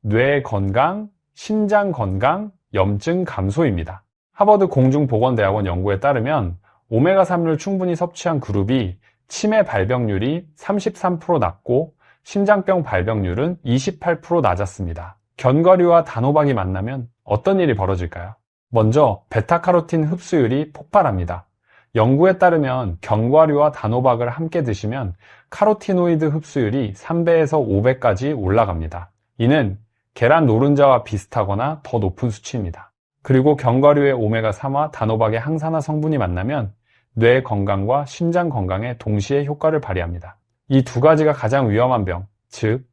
뇌 건강, 신장 건강, 염증 감소입니다. 하버드 공중보건대학원 연구에 따르면 오메가3를 충분히 섭취한 그룹이 치매 발병률이 33% 낮고 심장병 발병률은 28% 낮았습니다. 견과류와 단호박이 만나면 어떤 일이 벌어질까요? 먼저 베타카로틴 흡수율이 폭발합니다. 연구에 따르면 견과류와 단호박을 함께 드시면 카로티노이드 흡수율이 3배에서 5배까지 올라갑니다. 이는 계란 노른자와 비슷하거나 더 높은 수치입니다. 그리고 견과류의 오메가3와 단호박의 항산화 성분이 만나면 뇌 건강과 심장 건강에 동시에 효과를 발휘합니다. 이 두 가지가 가장 위험한 병, 즉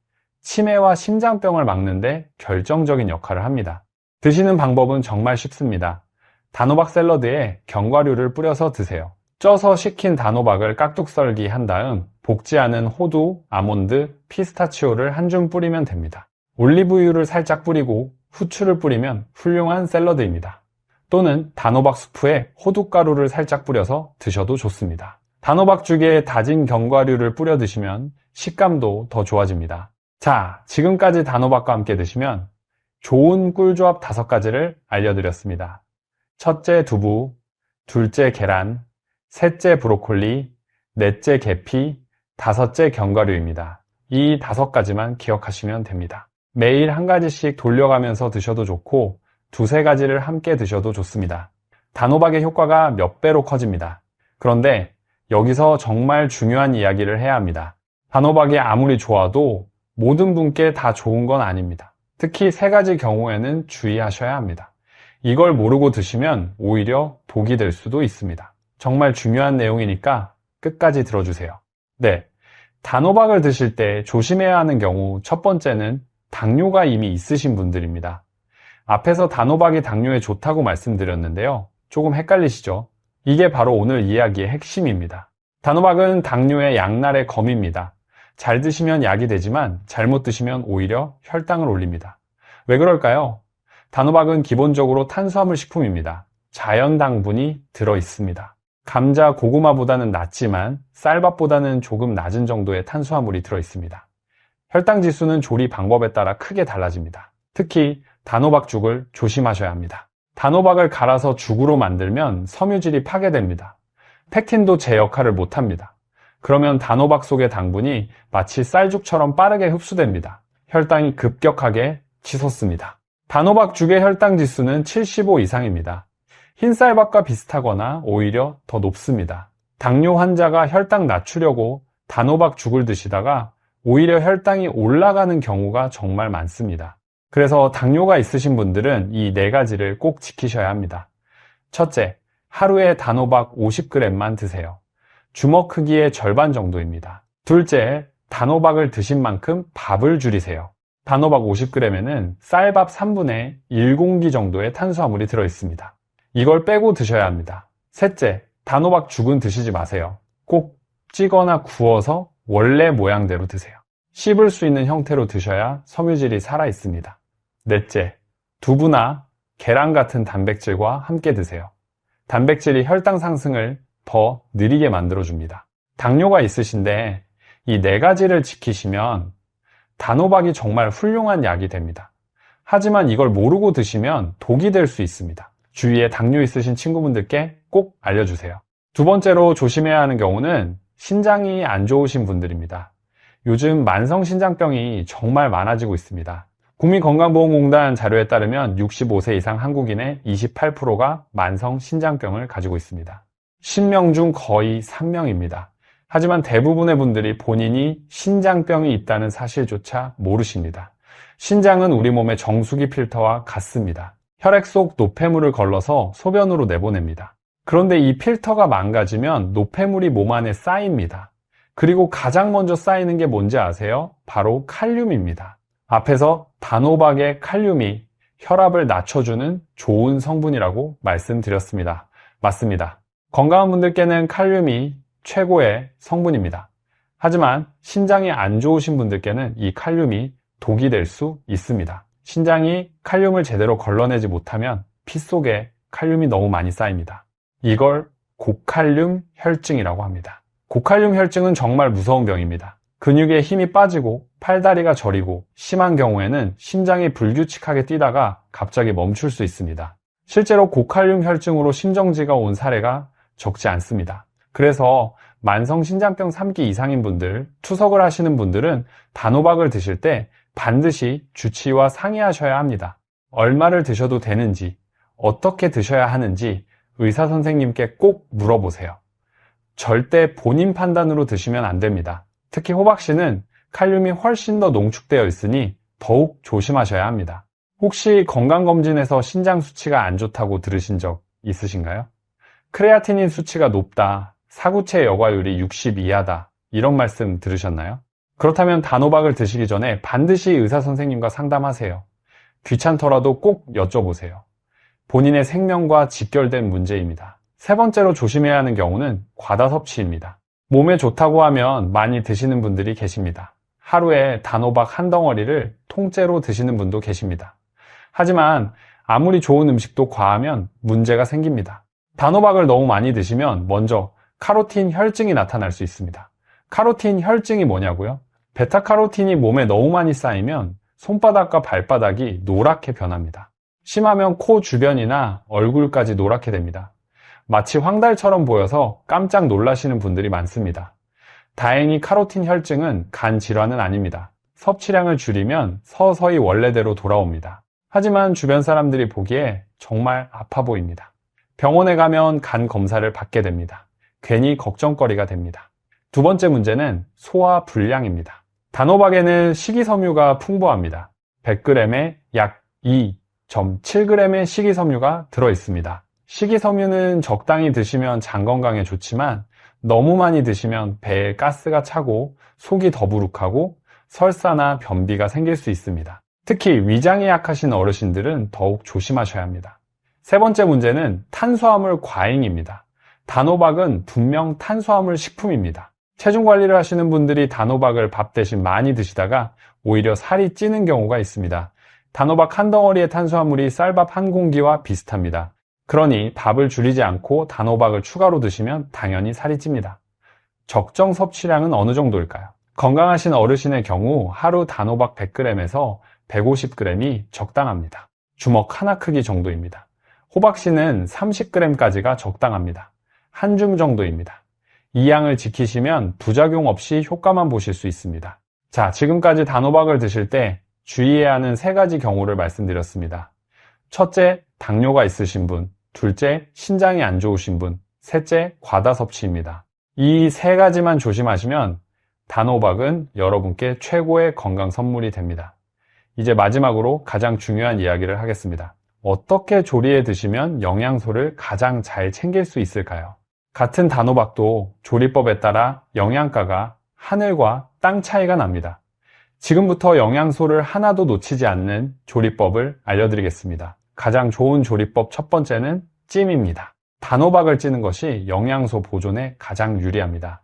치매와 심장병을 막는데 결정적인 역할을 합니다. 드시는 방법은 정말 쉽습니다. 단호박 샐러드에 견과류를 뿌려서 드세요. 쪄서 식힌 단호박을 깍둑 썰기 한 다음 볶지 않은 호두, 아몬드, 피스타치오를 한 줌 뿌리면 됩니다. 올리브유를 살짝 뿌리고 후추를 뿌리면 훌륭한 샐러드입니다. 또는 단호박 수프에 호두가루를 살짝 뿌려서 드셔도 좋습니다. 단호박죽에 다진 견과류를 뿌려 드시면 식감도 더 좋아집니다. 자, 지금까지 단호박과 함께 드시면 좋은 꿀조합 5가지를 알려드렸습니다. 첫째 두부, 둘째 계란, 셋째 브로콜리, 넷째 계피, 다섯째 견과류입니다. 이 5가지만 기억하시면 됩니다. 매일 한 가지씩 돌려가면서 드셔도 좋고 두세 가지를 함께 드셔도 좋습니다. 단호박의 효과가 몇 배로 커집니다. 그런데 여기서 정말 중요한 이야기를 해야 합니다. 단호박이 아무리 좋아도 모든 분께 다 좋은 건 아닙니다. 특히 3가지 경우에는 주의하셔야 합니다. 이걸 모르고 드시면 오히려 독이 될 수도 있습니다. 정말 중요한 내용이니까 끝까지 들어주세요. 네, 단호박을 드실 때 조심해야 하는 경우 첫 번째는 당뇨가 이미 있으신 분들입니다. 앞에서 단호박이 당뇨에 좋다고 말씀드렸는데요. 조금 헷갈리시죠? 이게 바로 오늘 이야기의 핵심입니다. 단호박은 당뇨의 양날의 검입니다. 잘 드시면 약이 되지만 잘못 드시면 오히려 혈당을 올립니다. 왜 그럴까요? 단호박은 기본적으로 탄수화물 식품입니다. 자연 당분이 들어 있습니다. 감자, 고구마보다는 낮지만 쌀밥보다는 조금 낮은 정도의 탄수화물이 들어 있습니다. 혈당 지수는 조리 방법에 따라 크게 달라집니다. 특히 단호박죽을 조심하셔야 합니다. 단호박을 갈아서 죽으로 만들면 섬유질이 파괴됩니다. 펙틴도 제 역할을 못합니다. 그러면 단호박 속의 당분이 마치 쌀죽처럼 빠르게 흡수됩니다. 혈당이 급격하게 치솟습니다. 단호박죽의 혈당 지수는 75 이상입니다. 흰쌀밥과 비슷하거나 오히려 더 높습니다. 당뇨 환자가 혈당 낮추려고 단호박죽을 드시다가 오히려 혈당이 올라가는 경우가 정말 많습니다. 그래서 당뇨가 있으신 분들은 이 4가지를 꼭 지키셔야 합니다. 첫째, 하루에 단호박 50g만 드세요. 주먹 크기의 절반 정도입니다. 둘째, 단호박을 드신 만큼 밥을 줄이세요. 단호박 50g에는 쌀밥 3분의 1공기 정도의 탄수화물이 들어있습니다. 이걸 빼고 드셔야 합니다. 셋째, 단호박 죽은 드시지 마세요. 꼭 찌거나 구워서 원래 모양대로 드세요. 씹을 수 있는 형태로 드셔야 섬유질이 살아있습니다. 넷째, 두부나 계란 같은 단백질과 함께 드세요. 단백질이 혈당 상승을 더 느리게 만들어줍니다. 당뇨가 있으신데 이 4가지를 지키시면 단호박이 정말 훌륭한 약이 됩니다. 하지만 이걸 모르고 드시면 독이 될 수 있습니다. 주위에 당뇨 있으신 친구분들께 꼭 알려주세요. 두 번째로 조심해야 하는 경우는 신장이 안 좋으신 분들입니다. 요즘 만성신장병이 정말 많아지고 있습니다. 국민건강보험공단 자료에 따르면 65세 이상 한국인의 28%가 만성신장병을 가지고 있습니다. 10명 중 거의 3명입니다. 하지만 대부분의 분들이 본인이 신장병이 있다는 사실조차 모르십니다. 신장은 우리 몸의 정수기 필터와 같습니다. 혈액 속 노폐물을 걸러서 소변으로 내보냅니다. 그런데 이 필터가 망가지면 노폐물이 몸 안에 쌓입니다. 그리고 가장 먼저 쌓이는 게 뭔지 아세요? 바로 칼륨입니다. 앞에서 단호박의 칼륨이 혈압을 낮춰주는 좋은 성분이라고 말씀드렸습니다. 맞습니다. 건강한 분들께는 칼륨이 최고의 성분입니다. 하지만 신장이 안 좋으신 분들께는 이 칼륨이 독이 될 수 있습니다. 신장이 칼륨을 제대로 걸러내지 못하면 피 속에 칼륨이 너무 많이 쌓입니다. 이걸 고칼륨 혈증이라고 합니다. 고칼륨 혈증은 정말 무서운 병입니다. 근육에 힘이 빠지고 팔다리가 저리고 심한 경우에는 심장이 불규칙하게 뛰다가 갑자기 멈출 수 있습니다. 실제로 고칼륨 혈증으로 심정지가 온 사례가 적지 않습니다. 그래서 만성신장병 3기 이상인 분들, 투석을 하시는 분들은 단호박을 드실 때 반드시 주치의와 상의하셔야 합니다. 얼마를 드셔도 되는지, 어떻게 드셔야 하는지 의사 선생님께 꼭 물어보세요. 절대 본인 판단으로 드시면 안 됩니다. 특히 호박씨는 칼륨이 훨씬 더 농축되어 있으니 더욱 조심하셔야 합니다. 혹시 건강검진에서 신장 수치가 안 좋다고 들으신 적 있으신가요? 크레아티닌 수치가 높다, 사구체 여과율이 60 이하다 이런 말씀 들으셨나요? 그렇다면 단호박을 드시기 전에 반드시 의사 선생님과 상담하세요. 귀찮더라도 꼭 여쭤보세요. 본인의 생명과 직결된 문제입니다. 세 번째로 조심해야 하는 경우는 과다 섭취입니다. 몸에 좋다고 하면 많이 드시는 분들이 계십니다. 하루에 단호박 한 덩어리를 통째로 드시는 분도 계십니다. 하지만 아무리 좋은 음식도 과하면 문제가 생깁니다. 단호박을 너무 많이 드시면 먼저 카로틴 혈증이 나타날 수 있습니다. 카로틴 혈증이 뭐냐고요? 베타카로틴이 몸에 너무 많이 쌓이면 손바닥과 발바닥이 노랗게 변합니다. 심하면 코 주변이나 얼굴까지 노랗게 됩니다. 마치 황달처럼 보여서 깜짝 놀라시는 분들이 많습니다. 다행히 카로틴 혈증은 간 질환은 아닙니다. 섭취량을 줄이면 서서히 원래대로 돌아옵니다. 하지만 주변 사람들이 보기에 정말 아파 보입니다. 병원에 가면 간 검사를 받게 됩니다. 괜히 걱정거리가 됩니다. 두 번째 문제는 소화 불량입니다. 단호박에는 식이섬유가 풍부합니다. 100g에 약 2.7g의 식이섬유가 들어있습니다. 식이섬유는 적당히 드시면 장 건강에 좋지만 너무 많이 드시면 배에 가스가 차고 속이 더부룩하고 설사나 변비가 생길 수 있습니다. 특히 위장이 약하신 어르신들은 더욱 조심하셔야 합니다. 세 번째 문제는 탄수화물 과잉입니다. 단호박은 분명 탄수화물 식품입니다. 체중 관리를 하시는 분들이 단호박을 밥 대신 많이 드시다가 오히려 살이 찌는 경우가 있습니다. 단호박 한 덩어리의 탄수화물이 쌀밥 한 공기와 비슷합니다. 그러니 밥을 줄이지 않고 단호박을 추가로 드시면 당연히 살이 찝니다. 적정 섭취량은 어느 정도일까요? 건강하신 어르신의 경우 하루 단호박 100g에서 150g이 적당합니다. 주먹 하나 크기 정도입니다. 호박씨는 30g까지가 적당합니다. 한 줌 정도입니다. 이 양을 지키시면 부작용 없이 효과만 보실 수 있습니다. 자, 지금까지 단호박을 드실 때 주의해야 하는 세 가지 경우를 말씀드렸습니다. 첫째, 당뇨가 있으신 분. 둘째, 신장이 안 좋으신 분. 셋째, 과다 섭취입니다. 이 세 가지만 조심하시면 단호박은 여러분께 최고의 건강 선물이 됩니다. 이제 마지막으로 가장 중요한 이야기를 하겠습니다. 어떻게 조리해 드시면 영양소를 가장 잘 챙길 수 있을까요? 같은 단호박도 조리법에 따라 영양가가 하늘과 땅 차이가 납니다. 지금부터 영양소를 하나도 놓치지 않는 조리법을 알려드리겠습니다. 가장 좋은 조리법 첫 번째는 찜입니다. 단호박을 찌는 것이 영양소 보존에 가장 유리합니다.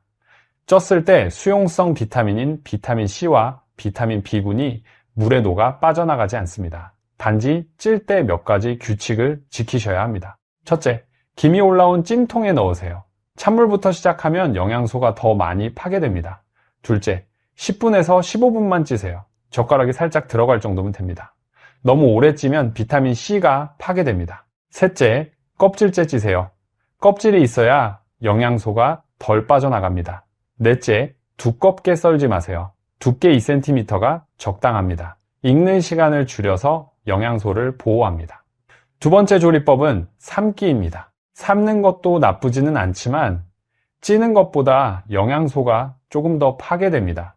쪘을 때 수용성 비타민인 비타민 C와 비타민 B군이 물에 녹아 빠져나가지 않습니다. 단지 찔 때 몇 가지 규칙을 지키셔야 합니다. 첫째, 김이 올라온 찜통에 넣으세요. 찬물부터 시작하면 영양소가 더 많이 파괴됩니다. 둘째, 10분에서 15분만 찌세요. 젓가락이 살짝 들어갈 정도면 됩니다. 너무 오래 찌면 비타민 C가 파괴됩니다. 셋째, 껍질째 찌세요. 껍질이 있어야 영양소가 덜 빠져나갑니다. 넷째, 두껍게 썰지 마세요. 두께 2cm가 적당합니다. 익는 시간을 줄여서 영양소를 보호합니다. 두 번째 조리법은 삶기입니다. 삶는 것도 나쁘지는 않지만 찌는 것보다 영양소가 조금 더 파괴됩니다.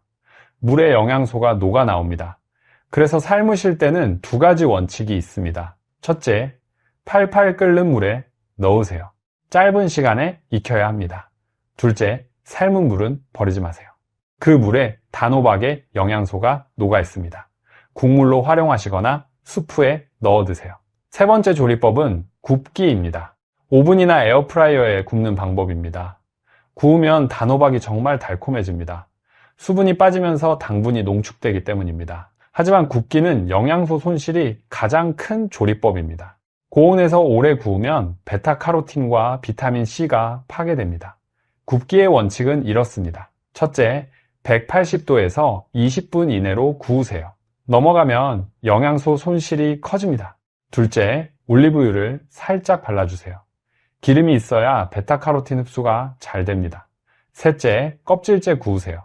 물에 영양소가 녹아 나옵니다. 그래서 삶으실 때는 두 가지 원칙이 있습니다. 첫째, 팔팔 끓는 물에 넣으세요. 짧은 시간에 익혀야 합니다. 둘째, 삶은 물은 버리지 마세요. 그 물에 단호박의 영양소가 녹아 있습니다. 국물로 활용하시거나 수프에 넣어 드세요. 세 번째 조리법은 굽기입니다. 오븐이나 에어프라이어에 굽는 방법입니다. 구우면 단호박이 정말 달콤해집니다. 수분이 빠지면서 당분이 농축되기 때문입니다. 하지만 굽기는 영양소 손실이 가장 큰 조리법입니다. 고온에서 오래 구우면 베타카로틴과 비타민 C가 파괴됩니다. 굽기의 원칙은 이렇습니다. 첫째, 180도에서 20분 이내로 구우세요. 넘어가면 영양소 손실이 커집니다. 둘째, 올리브유를 살짝 발라주세요. 기름이 있어야 베타카로틴 흡수가 잘 됩니다. 셋째, 껍질째 구우세요.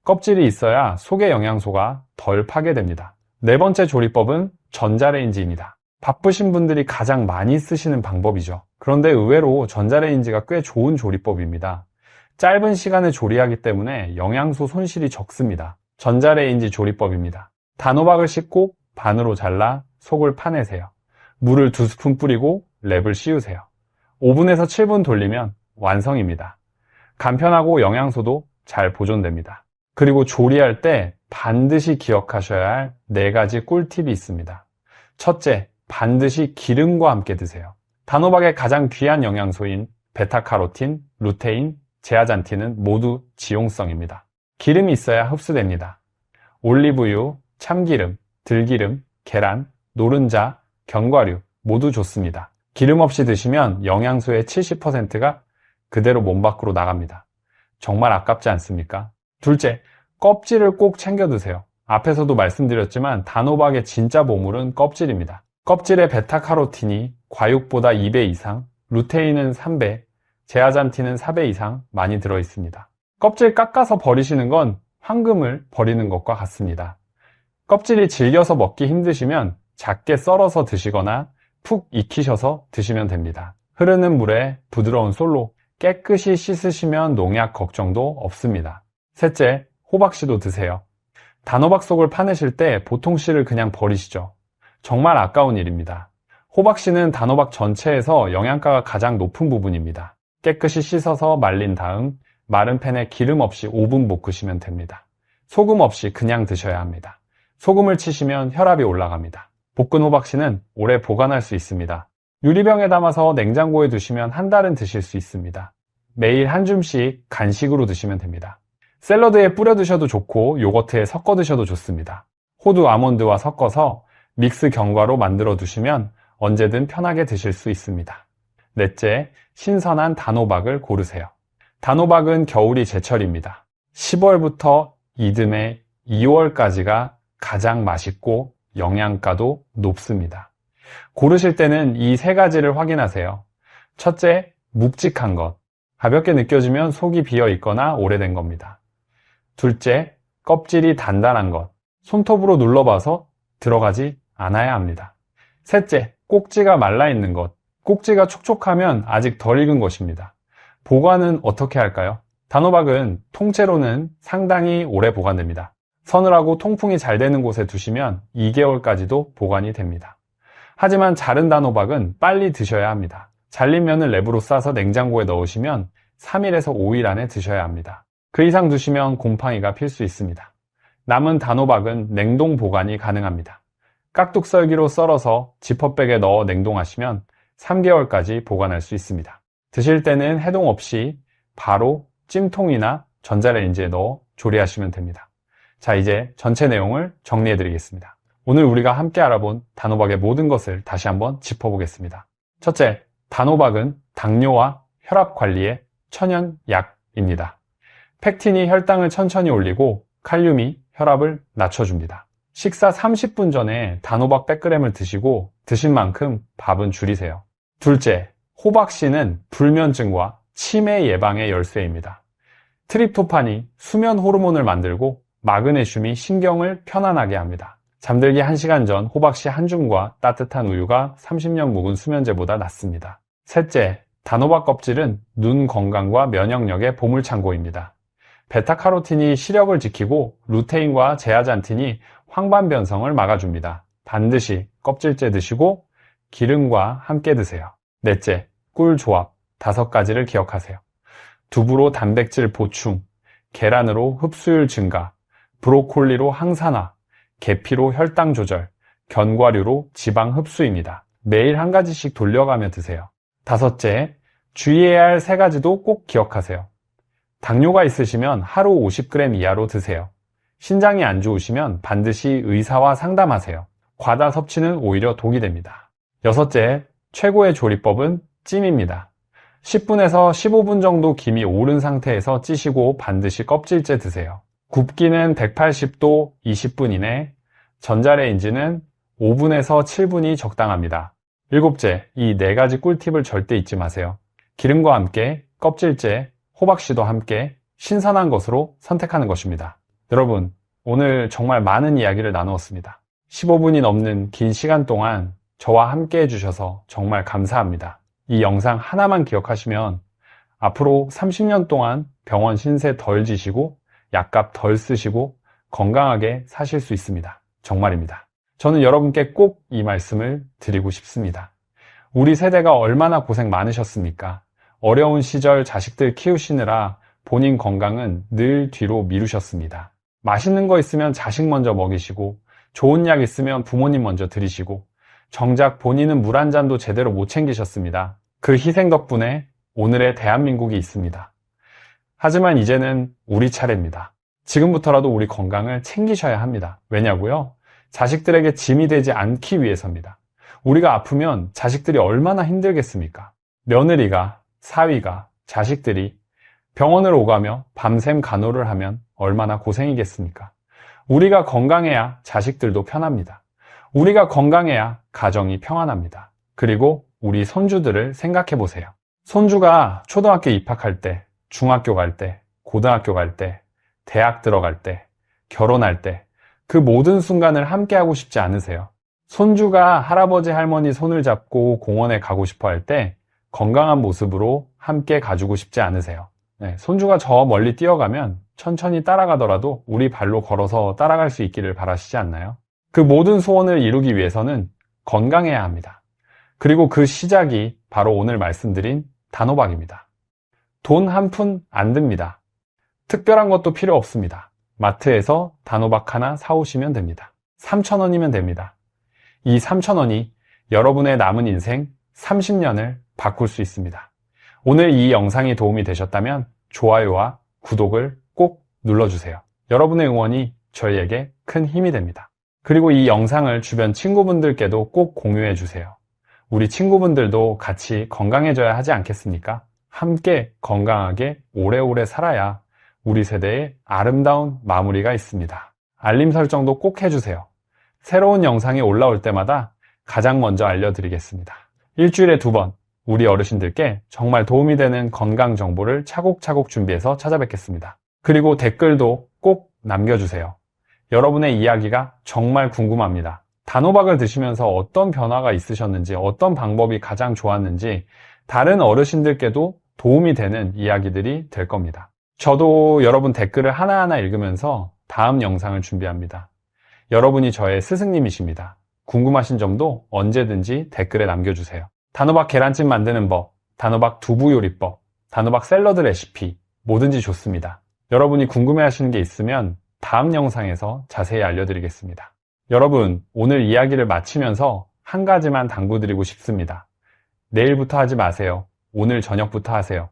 껍질이 있어야 속의 영양소가 덜 파괴됩니다. 네 번째 조리법은 전자레인지입니다. 바쁘신 분들이 가장 많이 쓰시는 방법이죠. 그런데 의외로 전자레인지가 꽤 좋은 조리법입니다. 짧은 시간에 조리하기 때문에 영양소 손실이 적습니다. 전자레인지 조리법입니다. 단호박을 씻고 반으로 잘라 속을 파내세요. 물을 2스푼 뿌리고 랩을 씌우세요. 5분에서 7분 돌리면 완성입니다. 간편하고 영양소도 잘 보존됩니다. 그리고 조리할 때 반드시 기억하셔야 할 4가지 꿀팁이 있습니다. 첫째, 반드시 기름과 함께 드세요. 단호박의 가장 귀한 영양소인 베타카로틴, 루테인, 제아잔틴은 모두 지용성입니다. 기름이 있어야 흡수됩니다. 올리브유, 참기름, 들기름, 계란, 노른자, 견과류 모두 좋습니다. 기름 없이 드시면 영양소의 70%가 그대로 몸 밖으로 나갑니다. 정말 아깝지 않습니까? 둘째, 껍질을 꼭 챙겨 드세요. 앞에서도 말씀드렸지만 단호박의 진짜 보물은 껍질입니다. 껍질에 베타카로틴이 과육보다 2배 이상, 루테인은 3배, 제아잔틴은 4배 이상 많이 들어있습니다. 껍질 깎아서 버리시는 건 황금을 버리는 것과 같습니다. 껍질이 질겨서 먹기 힘드시면 작게 썰어서 드시거나 푹 익히셔서 드시면 됩니다. 흐르는 물에 부드러운 솔로 깨끗이 씻으시면 농약 걱정도 없습니다. 셋째, 호박씨도 드세요. 단호박 속을 파내실 때 보통 씨를 그냥 버리시죠. 정말 아까운 일입니다. 호박씨는 단호박 전체에서 영양가가 가장 높은 부분입니다. 깨끗이 씻어서 말린 다음 마른 팬에 기름 없이 5분 볶으시면 됩니다. 소금 없이 그냥 드셔야 합니다. 소금을 치시면 혈압이 올라갑니다. 볶은 호박씨는 오래 보관할 수 있습니다. 유리병에 담아서 냉장고에 두시면 한 달은 드실 수 있습니다. 매일 한 줌씩 간식으로 드시면 됩니다. 샐러드에 뿌려 드셔도 좋고 요거트에 섞어 드셔도 좋습니다. 호두, 아몬드와 섞어서 믹스 견과로 만들어 두시면 언제든 편하게 드실 수 있습니다. 넷째, 신선한 단호박을 고르세요. 단호박은 겨울이 제철입니다. 10월부터 이듬해 2월까지가 가장 맛있고 영양가도 높습니다. 고르실 때는 이 3가지를 확인하세요. 첫째, 묵직한 것. 가볍게 느껴지면 속이 비어 있거나 오래된 겁니다. 둘째, 껍질이 단단한 것. 손톱으로 눌러봐서 들어가지 않아야 합니다. 셋째, 꼭지가 말라있는 것. 꼭지가 촉촉하면 아직 덜 익은 것입니다. 보관은 어떻게 할까요? 단호박은 통째로는 상당히 오래 보관됩니다. 서늘하고 통풍이 잘 되는 곳에 두시면 2개월까지도 보관이 됩니다. 하지만 자른 단호박은 빨리 드셔야 합니다. 잘린 면을 랩으로 싸서 냉장고에 넣으시면 3일에서 5일 안에 드셔야 합니다. 그 이상 두시면 곰팡이가 필 수 있습니다. 남은 단호박은 냉동 보관이 가능합니다. 깍둑썰기로 썰어서 지퍼백에 넣어 냉동하시면 3개월까지 보관할 수 있습니다. 드실 때는 해동 없이 바로 찜통이나 전자레인지에 넣어 조리하시면 됩니다. 자, 이제 전체 내용을 정리해 드리겠습니다. 오늘 우리가 함께 알아본 단호박의 모든 것을 다시 한번 짚어보겠습니다. 첫째, 단호박은 당뇨와 혈압 관리의 천연약입니다. 팩틴이 혈당을 천천히 올리고 칼륨이 혈압을 낮춰줍니다. 식사 30분 전에 단호박 100g을 드시고 드신 만큼 밥은 줄이세요. 둘째, 호박씨는 불면증과 치매 예방의 열쇠입니다. 트립토판이 수면 호르몬을 만들고 마그네슘이 신경을 편안하게 합니다. 잠들기 1시간 전 호박씨 한 줌과 따뜻한 우유가 30년 묵은 수면제보다 낫습니다. 셋째, 단호박 껍질은 눈 건강과 면역력의 보물창고입니다. 베타카로틴이 시력을 지키고 루테인과 제아잔틴이 황반 변성을 막아줍니다. 반드시 껍질째 드시고 기름과 함께 드세요. 넷째, 꿀 조합 5가지를 기억하세요. 두부로 단백질 보충, 계란으로 흡수율 증가, 브로콜리로 항산화, 계피로 혈당 조절, 견과류로 지방 흡수입니다. 매일 한 가지씩 돌려가며 드세요. 다섯째, 주의해야 할 3가지도 꼭 기억하세요. 당뇨가 있으시면 하루 50g 이하로 드세요. 신장이 안 좋으시면 반드시 의사와 상담하세요. 과다 섭취는 오히려 독이 됩니다. 여섯째, 최고의 조리법은 찜입니다. 10분에서 15분 정도 김이 오른 상태에서 찌시고 반드시 껍질째 드세요. 굽기는 180도 20분 이내, 전자레인지는 5분에서 7분이 적당합니다. 일곱째, 이 4가지 꿀팁을 절대 잊지 마세요. 기름과 함께, 껍질째, 호박씨도 함께 신선한 것으로 선택하는 것입니다. 여러분, 오늘 정말 많은 이야기를 나누었습니다. 15분이 넘는 긴 시간 동안 저와 함께 해주셔서 정말 감사합니다. 이 영상 하나만 기억하시면 앞으로 30년 동안 병원 신세 덜 지시고 약값 덜 쓰시고 건강하게 사실 수 있습니다. 정말입니다. 저는 여러분께 꼭 이 말씀을 드리고 싶습니다. 우리 세대가 얼마나 고생 많으셨습니까? 어려운 시절 자식들 키우시느라 본인 건강은 늘 뒤로 미루셨습니다. 맛있는 거 있으면 자식 먼저 먹이시고, 좋은 약 있으면 부모님 먼저 드리시고, 정작 본인은 물 한 잔도 제대로 못 챙기셨습니다. 그 희생 덕분에 오늘의 대한민국이 있습니다. 하지만 이제는 우리 차례입니다. 지금부터라도 우리 건강을 챙기셔야 합니다. 왜냐고요? 자식들에게 짐이 되지 않기 위해서입니다. 우리가 아프면 자식들이 얼마나 힘들겠습니까? 며느리가, 사위가, 자식들이 병원을 오가며 밤샘 간호를 하면 얼마나 고생이겠습니까? 우리가 건강해야 자식들도 편합니다. 우리가 건강해야 가정이 평안합니다. 그리고 우리 손주들을 생각해 보세요. 손주가 초등학교 입학할 때, 중학교 갈 때, 고등학교 갈 때, 대학 들어갈 때, 결혼할 때, 그 모든 순간을 함께 하고 싶지 않으세요? 손주가 할아버지 할머니 손을 잡고 공원에 가고 싶어 할 때 건강한 모습으로 함께 가주고 싶지 않으세요? 네, 손주가 저 멀리 뛰어가면 천천히 따라가더라도 우리 발로 걸어서 따라갈 수 있기를 바라시지 않나요? 그 모든 소원을 이루기 위해서는 건강해야 합니다. 그리고 그 시작이 바로 오늘 말씀드린 단호박입니다. 돈 한 푼 안 듭니다. 특별한 것도 필요 없습니다. 마트에서 단호박 하나 사오시면 됩니다. 3,000원이면 됩니다. 이 3,000원이 여러분의 남은 인생 30년을 바꿀 수 있습니다. 오늘 이 영상이 도움이 되셨다면 좋아요와 구독을 꼭 눌러주세요. 여러분의 응원이 저희에게 큰 힘이 됩니다. 그리고 이 영상을 주변 친구분들께도 꼭 공유해 주세요. 우리 친구분들도 같이 건강해져야 하지 않겠습니까? 함께 건강하게 오래오래 살아야 우리 세대의 아름다운 마무리가 있습니다. 알림 설정도 꼭 해주세요. 새로운 영상이 올라올 때마다 가장 먼저 알려드리겠습니다. 일주일에 2번 우리 어르신들께 정말 도움이 되는 건강 정보를 차곡차곡 준비해서 찾아뵙겠습니다. 그리고 댓글도 꼭 남겨주세요. 여러분의 이야기가 정말 궁금합니다. 단호박을 드시면서 어떤 변화가 있으셨는지, 어떤 방법이 가장 좋았는지 다른 어르신들께도 도움이 되는 이야기들이 될 겁니다. 저도 여러분 댓글을 하나하나 읽으면서 다음 영상을 준비합니다. 여러분이 저의 스승님이십니다. 궁금하신 점도 언제든지 댓글에 남겨주세요. 단호박 계란찜 만드는 법, 단호박 두부 요리법, 단호박 샐러드 레시피 뭐든지 좋습니다. 여러분이 궁금해하시는 게 있으면 다음 영상에서 자세히 알려드리겠습니다. 여러분, 오늘 이야기를 마치면서 한 가지만 당부드리고 싶습니다. 내일부터 하지 마세요. 오늘 저녁부터 하세요.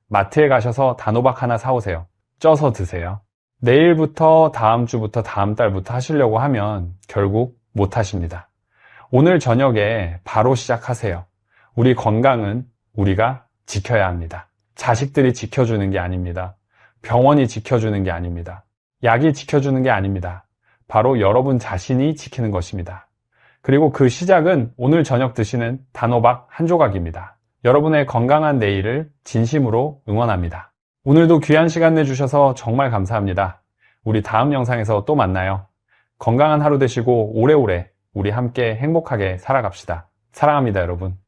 마트에 가셔서 단호박 하나 사오세요. 쪄서 드세요. 내일부터, 다음 주부터, 다음 달부터 하시려고 하면 결국 못 하십니다. 오늘 저녁에 바로 시작하세요. 우리 건강은 우리가 지켜야 합니다. 자식들이 지켜주는 게 아닙니다. 병원이 지켜주는 게 아닙니다. 약이 지켜주는 게 아닙니다. 바로 여러분 자신이 지키는 것입니다. 그리고 그 시작은 오늘 저녁 드시는 단호박 한 조각입니다. 여러분의 건강한 내일을 진심으로 응원합니다. 오늘도 귀한 시간 내주셔서 정말 감사합니다. 우리 다음 영상에서 또 만나요. 건강한 하루 되시고 오래오래 우리 함께 행복하게 살아갑시다. 사랑합니다, 여러분.